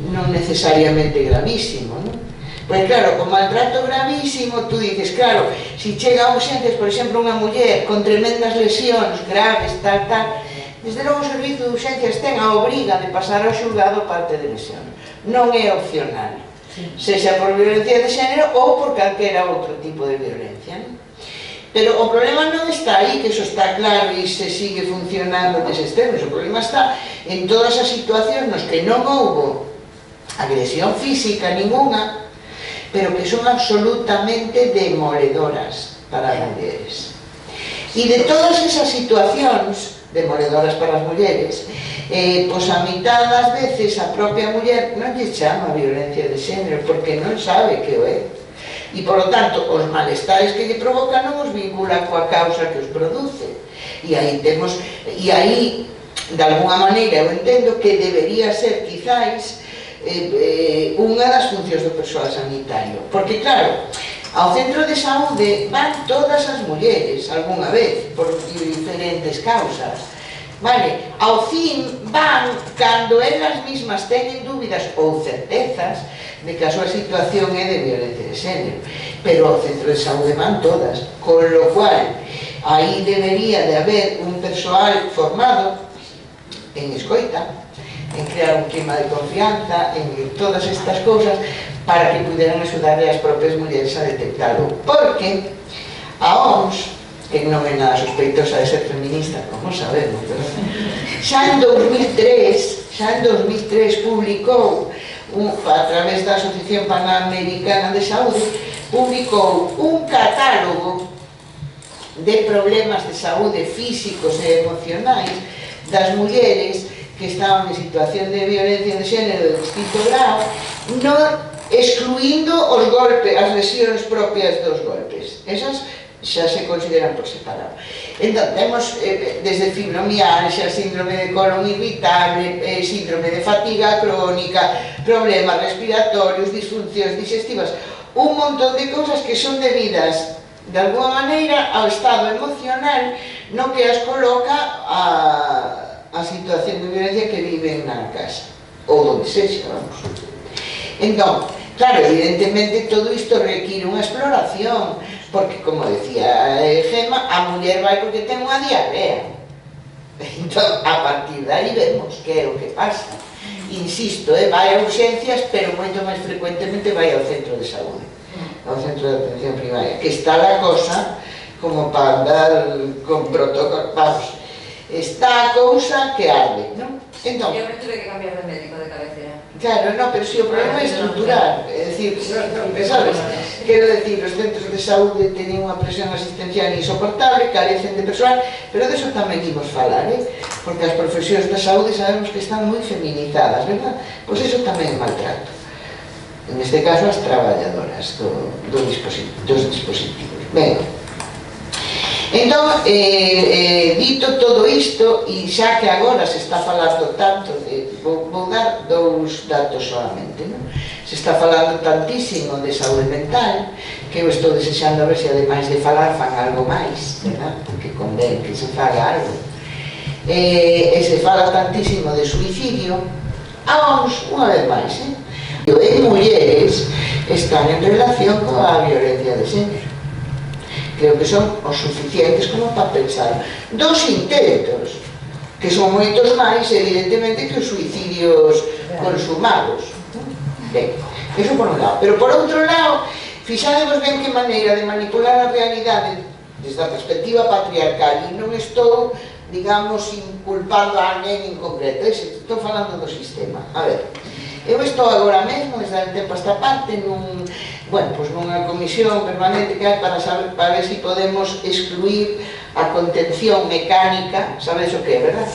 non necesariamente gravísimo, non? Porque claro, con maltrato gravísimo tú dices, claro, se chega a urxencias, por exemplo, unha muller con tremendas lesións graves, tal, desde logo o servizo de urxencias ten a obriga de pasar ao xulgado parte de lesión. Non é opcional, sexa por violencia de xénero ou por calquera outro tipo de violencia. Pero o problema non está aí, que eso está claro e se sigue funcionando neses termos. O problema está en todas as situacións nos que non houbo agresión física ninguna, pero que son absolutamente demoledoras para as mulleres. E de todas esas situacións, demoledoras para as mulleres, pois a mitad das veces a propia muller non lle chama violencia de xénero porque non sabe que o é. E, polo tanto, os malestares que lle provoca non os vincula coa causa que os produce. E aí temos, de alguna maneira, eu entendo que debería ser, quizáis, unha das funcións do persoal sanitario. Porque, claro, ao centro de saúde van todas as mulleres, algunha vez, por diferentes causas. Vale, ao fin van cando elas mismas teñen dúbidas ou certezas de que a súa situación é de violencia de xénero. Pero ao centro de saúde van todas, con lo cual aí debería de haber un persoal formado en escoita, en crear un clima de confianza, en todas estas cousas, para que puderan axudarle as propias mulleres a detectalo. Porque a OMS, que non é nada sospeitosa de ser feminista, como sabemos, xa en 2003 publicou, a través da Asociación Panamericana de Saúde, publicou un catálogo de problemas de saúde físicos e emocionais das mulleres que estaban en situación de violencia de xénero de distinto grau, excluindo os golpes, as lesións propias dos golpes. Esas xa se consideran por separado. Entón, temos desde fibromialgia, síndrome de colon irritable, síndrome de fatiga crónica, problemas respiratorios, disfuncións digestivas, un montón de cousas que son debidas de alguna maneira ao estado emocional no que as coloca a situación de violencia que viven na casa ou donde sexa, vamos. Entón, claro, evidentemente todo isto require unha exploración porque, como decía Gemma, a muller vai porque ten unha diarrea. Entón, a partir de aí vemos que é o que pasa. Insisto, vai a urgencias, pero moito máis frecuentemente vai ao centro de saúde, ao centro de atención primaria, que está a cosa como para andar con protocolo, vamos, está a cousa que arde, non? Entón, eu me tuve que cambiar de médico de cabecera. Claro, no, pero si o problema é estrutural, é dicir, sabes, quero dicir, os centros de saúde teñen unha presión asistencial insoportable, carecen de persoal, pero deso tamén imos falar, porque as profesións da saúde sabemos que están moi feminizadas, verdad? Pois iso tamén é maltrato. En este caso, as traballadoras dos dispositivos. Ben, entón, dito todo isto, e xa que agora se está falando tanto de, vou dar dous datos solamente, non? Se está falando tantísimo de saúde mental que eu estou desexando a ver se ademais de falar fan algo máis, verdad? Porque convén que se faga algo. E se fala tantísimo de suicidio, vamos unha vez máis, en mulleres están en relación coa violencia de xénero. Creo que son os suficientes como para pensar. Dos intentos, que son moitos máis, evidentemente, que os suicidios consumados. Ben, eso por un lado. Pero por outro lado, fixadevos ben que maneira de manipular a realidade desde a perspectiva patriarcal, e non estou, digamos, inculpando a alguén en concreto, estou falando do sistema. A ver, eu estou agora mesmo, desde o tempo a esta parte, nunha comisión permanente que hai para ver se podemos excluir a contención mecánica, sabes o que é, verdad?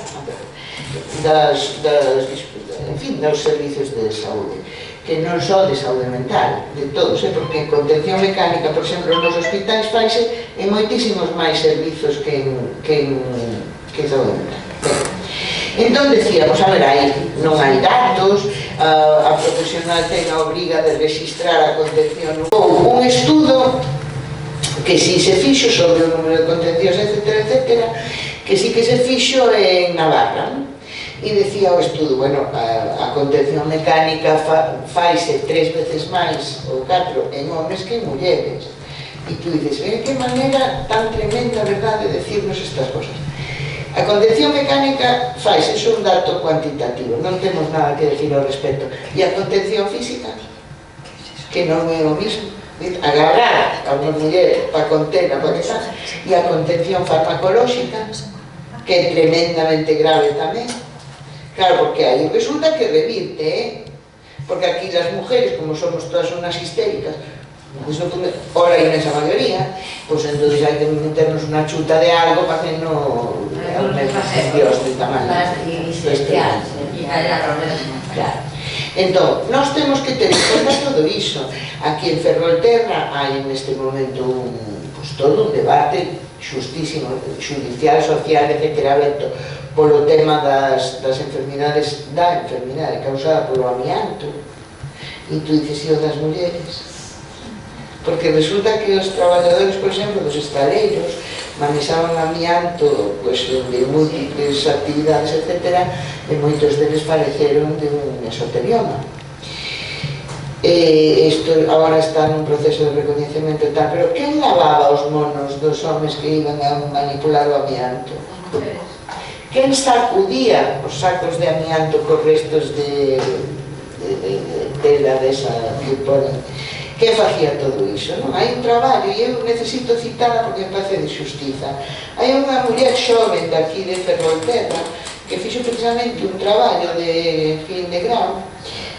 Dos servicios de saúde, que non só de saúde mental, de todos, porque en contención mecánica, por exemplo, nos hospitais faise en moitísimos máis servizos que en saúde mental. Entón decíamos, a ver, aí non hai datos, a profesional ten a obriga de registrar a contención. Houve un estudo que si se fixo sobre o número de contencións, etcétera, que si que se fixo en Navarra, e decía o estudo, a contención mecánica faise 3 veces máis ou 4 en homes que en mulleres. E tú dices, que maneira tan tremenda, verdade, de decirnos estas cosas. A contención mecánica faise, é un dato cuantitativo, non temos nada que decir ao respecto. E a contención física, que non é o mismo, agarrar a unha muller para conter a cosa, e a contención farmacolóxica, que é tremendamente grave tamén. Claro, porque aí resulta que revirte, porque aquí las mujeres, como somos todas unas histéricas, o la inmensa mayoría, pues entonces hay que meternos una chuta de algo para que no Dios de tamaño. Claro. Entón, nós temos que ter en conta todo iso. Aquí en Ferrolterra hai neste momento todo un debate xustísimo, judicial, social, etc. aberto polo tema das enfermidades, da enfermidade causada polo amianto. E tú dices, e o das mulleres? Porque resulta que os traballadores, por exemplo, dos estaleiros manexaban amianto de múltiples actividades, etc. E moitos deles faleceron de un mesotelioma. Isto agora está nun proceso de recoñecemento e tal, pero quen lavaba os monos dos homes que iban a manipular o amianto? Quen sacudía os sacos de amianto cos restos de tela desa que ponen? Que facía todo iso, non? Hai un traballo, e eu necesito citarla porque me parece de xustiza. Hai unha muller xoven daqui de Ferrolterra que fixo precisamente un traballo de fin de grau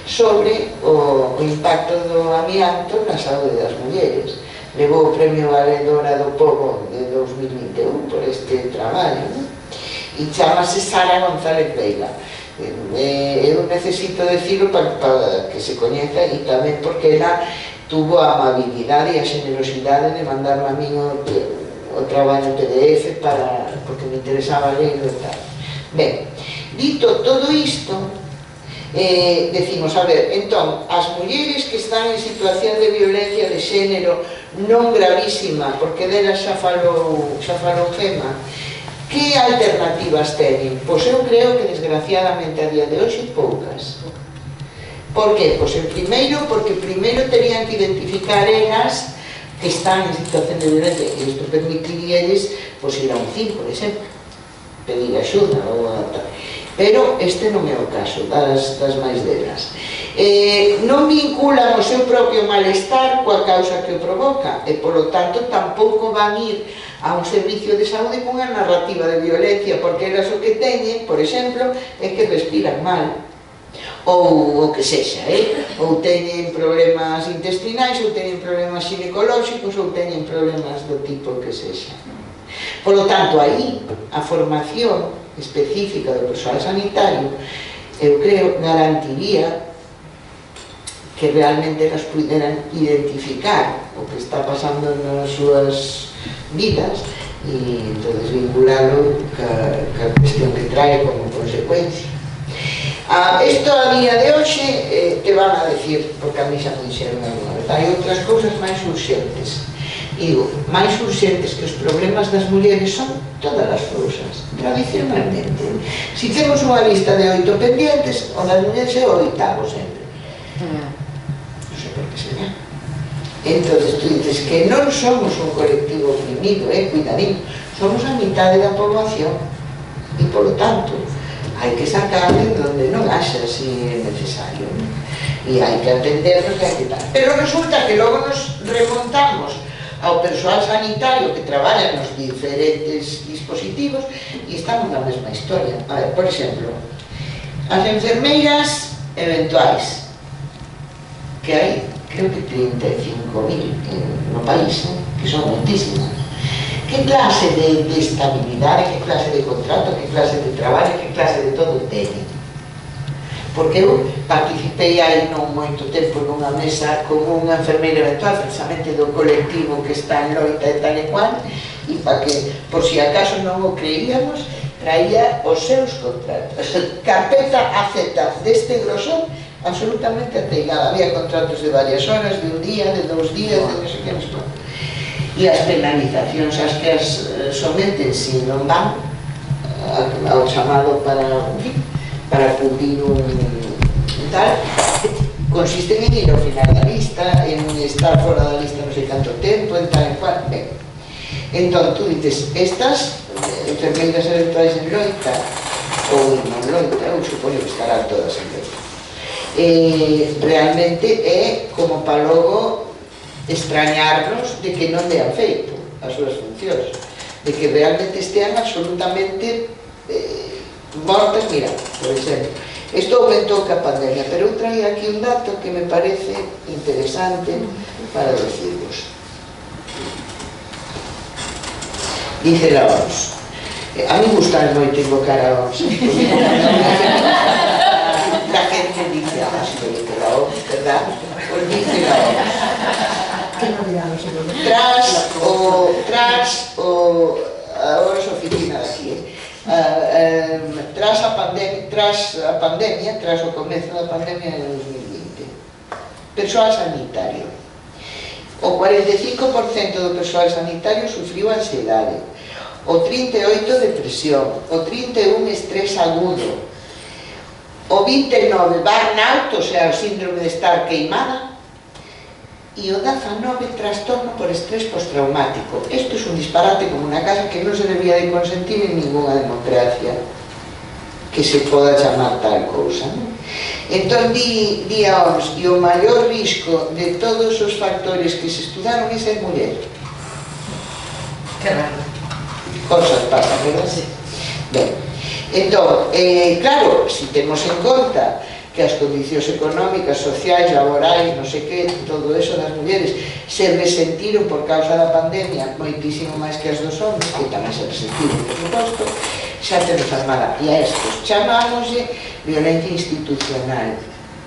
sobre o impacto do amianto na saúde das mulleres. Levou o premio Valedora do Pobo de 2021 por este traballo, non? E chamase Sara González Veiga. Eu necesito decirlo para que se coñeza, e tamén porque ela tuvo a amabilidade e a generosidade de mandarme a mí o traballo en PDF porque me interesaba lerlo e tal. Ben, dito todo isto, decimos, a ver, entón, as mulleres que están en situación de violencia de xénero non gravísima, porque delas xa falou Gema, que alternativas teñen? Pois eu creo que desgraciadamente a día de hoxe poucas. Por que? Pois porque primeiro terían que identificar elas que están en situación de violencia, e isto permitiríales ir a un CIN, por exemplo, pedir axuda ou tal. Pero este non é o caso das máis delas. Non vinculan o seu propio malestar coa causa que o provoca, e polo tanto tampouco van ir a un servicio de saúde cunha narrativa de violencia, porque elas o que teñen, por exemplo, é que respiran mal, ou o que sexa, ou teñen problemas intestinais, ou teñen problemas ginecolóxicos, ou teñen problemas do tipo que sexa. Por lo tanto, aí, a formación específica do persoal sanitario, eu creo, garantiría que realmente elas puderan identificar o que está pasando nas súas vidas e entonces vinculalo ca cuestión que trae como consecuencia. Isto a día de hoxe te van a decir, porque a mí xa me dixeron alguna vez, hai outras cousas máis urxentes. Digo, máis urxentes que os problemas das mulleres son todas as cousas, tradicionalmente. Si temos unha lista de 8 pendientes, o das mulleres é o 8º sempre. Non sei por que será. Entón, tú dices que non somos un colectivo oprimido, cuidadín, somos a mitad da poboación, e polo tanto hai que sacar de donde non haxa si é necesario, e hai que atendernos e hai que tal. Pero resulta que logo nos remontamos ao persoal sanitario que traballa nos diferentes dispositivos e estamos na mesma historia. A ver, por exemplo, as enfermeiras eventuais, que hai, creo que 35.000 no país, que son moitísimas. Que clase de estabilidade, que clase de contrato, que clase de traballo, que clase de todo teñen? Porque eu participei aí non moito tempo nunha mesa con unha enfermeira eventual, precisamente do colectivo que está en loita e tal e cual, e para que, por si acaso non o creíamos, traía os seus contratos. Carpeta AZ deste grosor, absolutamente ateigada. Había contratos de varias horas, de un día, de 2 días, de non sei que nos pon. E as penalizacións as que as someten se non van ao chamado para cubrir un tal, consisten en ir ao final da lista, en estar fora da lista non sei canto tempo, en tal e cual. Entón, tú dices, estas enfermeiras eventuais en loita, ou non loita, eu supoño que estarán todas en loita, realmente é como para logo extrañarnos de que non dean feito as súas funcións, de que realmente estean absolutamente mortas. Mira, por exemplo, isto aumentou ca pandemia, pero eu traía aquí un dato que me parece interesante para decirvos. Dice la OMS, A mí gusta moito invocar a OMS. La gente dice, sí, dice la OMS, ¿verdad? Pues dice la OMS. Ahora es oficina de aquí, tras a pandemia, tras o comezo da pandemia de 2020, persoal sanitario. O 45% do persoal sanitario sufriu ansiedade, o 38% depresión, o 31% estrés agudo, o 29% burnout, o sea, o síndrome de estar queimada, e o 19% trastorno por estrés postraumático. Isto é un disparate como unha casa que non se debía de consentir en ninguna democracia que se poda chamar tal cousa. Entón, di a OMS, e o maior risco de todos os factores que se estudaron é ser muller. Que raro. Cosas pasan, verdad? Sí. Ben, entón, claro, se temos en conta que as condicións económicas, sociais, laborais, non sei que, todo eso das mulleres se resentiron por causa da pandemia moitísimo máis que as dos homens, que tamén se resentiron, por suposto, xa temos armada. E a estos chamámoslle violencia institucional,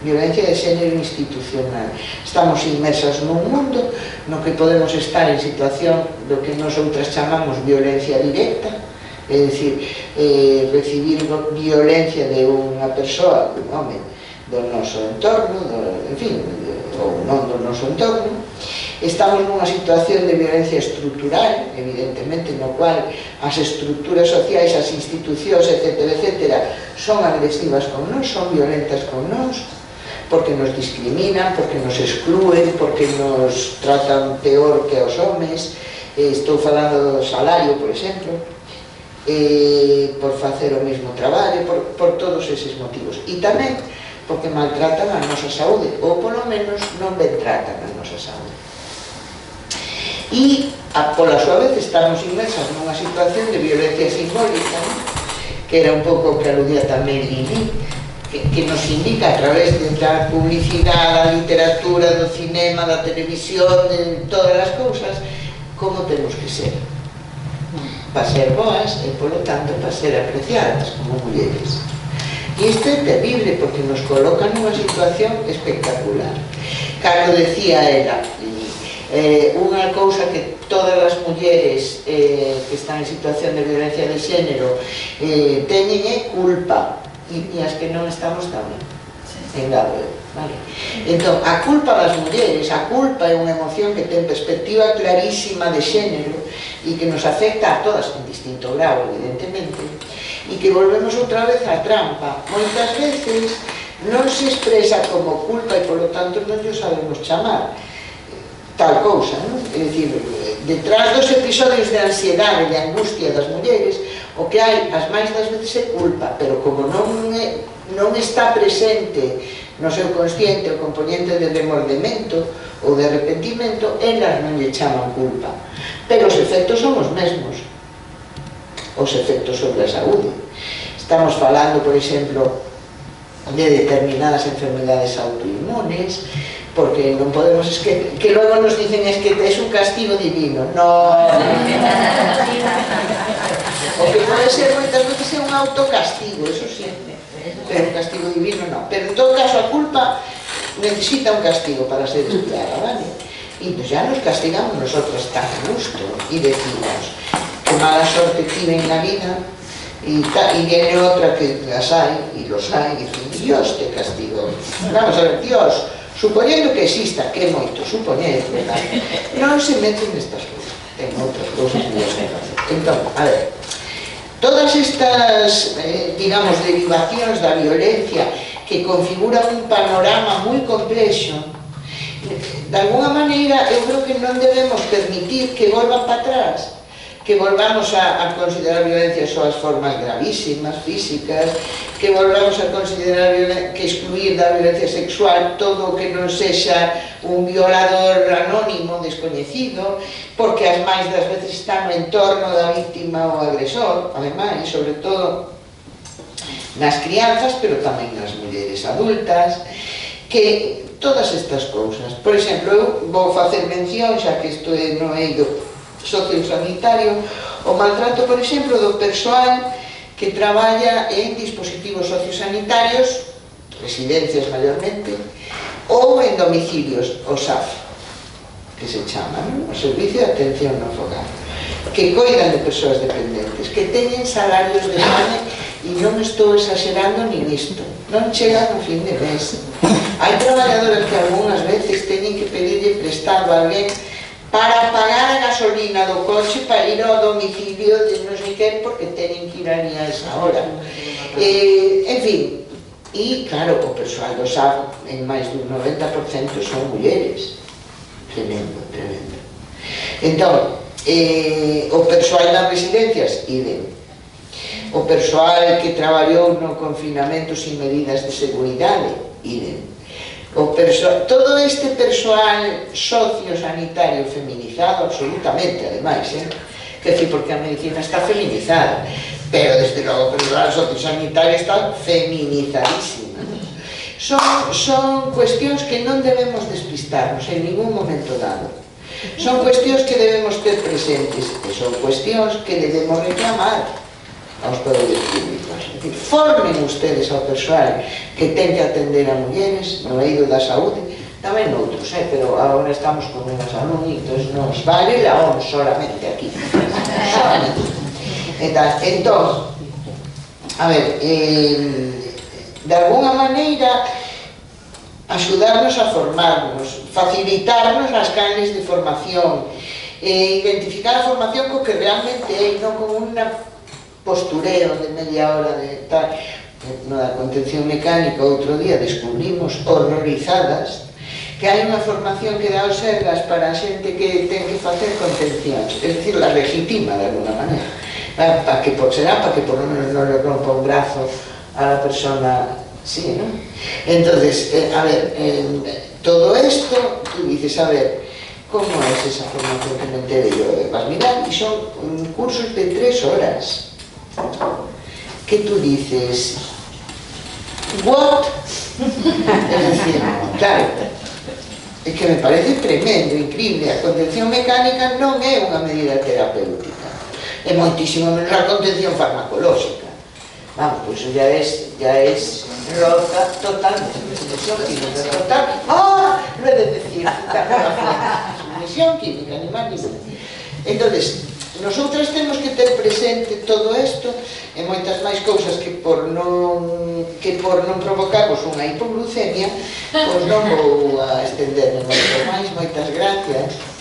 violencia de xénero institucional. Estamos inmersas nun mundo no que podemos estar en situación do que nós outras chamamos violencia directa, é dicir, recibir violencia de unha persoa, un home, do noso entorno, en fin, ou non do noso entorno. Estamos nunha situación de violencia estrutural, evidentemente, no cual as estruturas sociais, as institucións, etc., son agresivas con nós, son violentas con nós, porque nos discriminan, porque nos exclúen, porque nos tratan peor que aos homes. Estou falando do salario, por exemplo, por facer o mesmo traballo, por todos eses motivos. E tamén porque maltratan a nosa saúde, ou polo menos non ben tratan a nosa saúde. E, pola súa vez, estamos inmersas nunha situación de violencia simbólica, que era un pouco o que aludía tamén Lili, que nos indica a través da publicidade, da literatura, do cinema, da televisión, de todas as cousas, como temos que ser. Para ser boas e, polo tanto, para ser apreciadas como mulleres. E isto é terrible porque nos coloca nunha situación espectacular. Cando decía ela, unha cousa que todas as mulleres que están en situación de violencia de xénero teñen é culpa, e as que non estamos tamén, engado eu. Entón, a culpa das mulleres, a culpa é unha emoción que ten perspectiva clarísima de xénero e que nos afecta a todas en distinto grau, evidentemente, e que volvemos outra vez á trampa. Moitas veces non se expresa como culpa e, polo tanto, non lle sabemos chamar tal cousa, non? É dicir, detrás dos episodios de ansiedade e de angustia das mulleres, o que hai as máis das veces é culpa, pero como non está presente no seu consciente o componente de remordemento ou de arrepentimento, elas non lle chaman culpa. Pero os efectos son os mesmos, os efectos sobre a saúde. Estamos falando, por exemplo, de determinadas enfermedades autoinmunes, porque non podemos esquecer, que logo nos dicen es que es un castigo divino. No. O que pode ser moitas veces é un autocastigo, eso sí, pero un castigo divino non. Pero en todo caso a culpa necesita un castigo para ser estudiada, ¿vale? Y pues ya nos castigamos nosotros tan a gusto y decimos que mala sorte tiene en la vida y viene otra que las hay y los hay y dicen Dios te castigó. Vamos a ver, Dios, suponiendo que exista, que moito supoñer, ¿verdad? Non se meten nestas cousas, en outras cousas Dios que facer. Entón, a ver, todas estas, digamos, derivacións da violencia que configuran un panorama moi complexo, de alguna maneira eu creo que non debemos permitir que volvan para atrás, que volvamos a considerar violencia só as formas gravísimas, físicas, que volvamos a considerar que excluir da violencia sexual todo o que non sexa un violador anónimo, descoñecido, porque as máis das veces están no entorno da víctima ou agresor, ademais, sobre todo nas crianzas, pero tamén nas mulleres adultas, que todas estas cousas. Por exemplo, eu vou facer mención, xa que isto é no eido sociosanitario, O maltrato, por exemplo, do persoal que traballa en dispositivos sociosanitarios, residencias maiormente, ou en domicilios, o SAF, que se chama, o Servicio de Atención no Fogar, que coidan de persoas dependentes, que teñen salarios de fame, e non estou exagerando ni nisto, non chegan no fin de mes. Hai traballadoras que algunhas veces teñen que pedirle prestado a alguén para pagar a gasolina do coche para ir ao domicilio de non sei quen porque teñen que ir ali a esa hora. En fin, e claro, o persoal do SAF en máis dun 90% son mulleres. Tremendo, tremendo. Entón, o persoal das residencias, idem. O persoal que traballou no confinamento sin medidas de seguridade, idem. Todo este persoal sociosanitario feminizado, absolutamente, ademais, que decir, porque a medicina está feminizada, pero desde logo o persoal sociosanitario está feminizadísima. Son cuestións que non debemos despistarnos en ningún momento dado. Son cuestións que debemos ter presentes e son cuestións que debemos reclamar aos poderes públicos. É dicir, formen ustedes ao persoal que ten que atender a mulleres no eido da saúde, tamén noutros, pero agora estamos con unha salud e nos vale la OMS solamente aquí. Entón, a ver, de alguna maneira axudarnos a formarnos, facilitarnos as canles de formación, identificar a formación co que realmente é, non como unha postureo de media hora de tal. No da contención mecánica outro día descubrimos horrorizadas que hai unha formación que dá os Sergas para a xente que ten que facer contención, é dicir, la legitima de alguna maneira, para que por lo menos non le rompa un brazo a la persona, sí, ¿no? Entonces, a ver, todo esto, tú dices, a ver, ¿cómo es esa formación que me enteré yo? Vas a mirar, y son cursos de 3 horas. Que tú dices, what? Es decir, claro, é que me parece tremendo, increíble. A contención mecánica non é unha medida terapéutica, é moitísimo menos a contención farmacolóxica. Vamos, pois eso ya es roca totalmente, total. No he de decir, sumisión química, ni máis ni menos. Entonces, nosotras temos que ter presente todo isto e moitas máis cousas que por non provocarvos unha hipoglucemia, pois non vou a estenderme moito máis. Moitas gracias.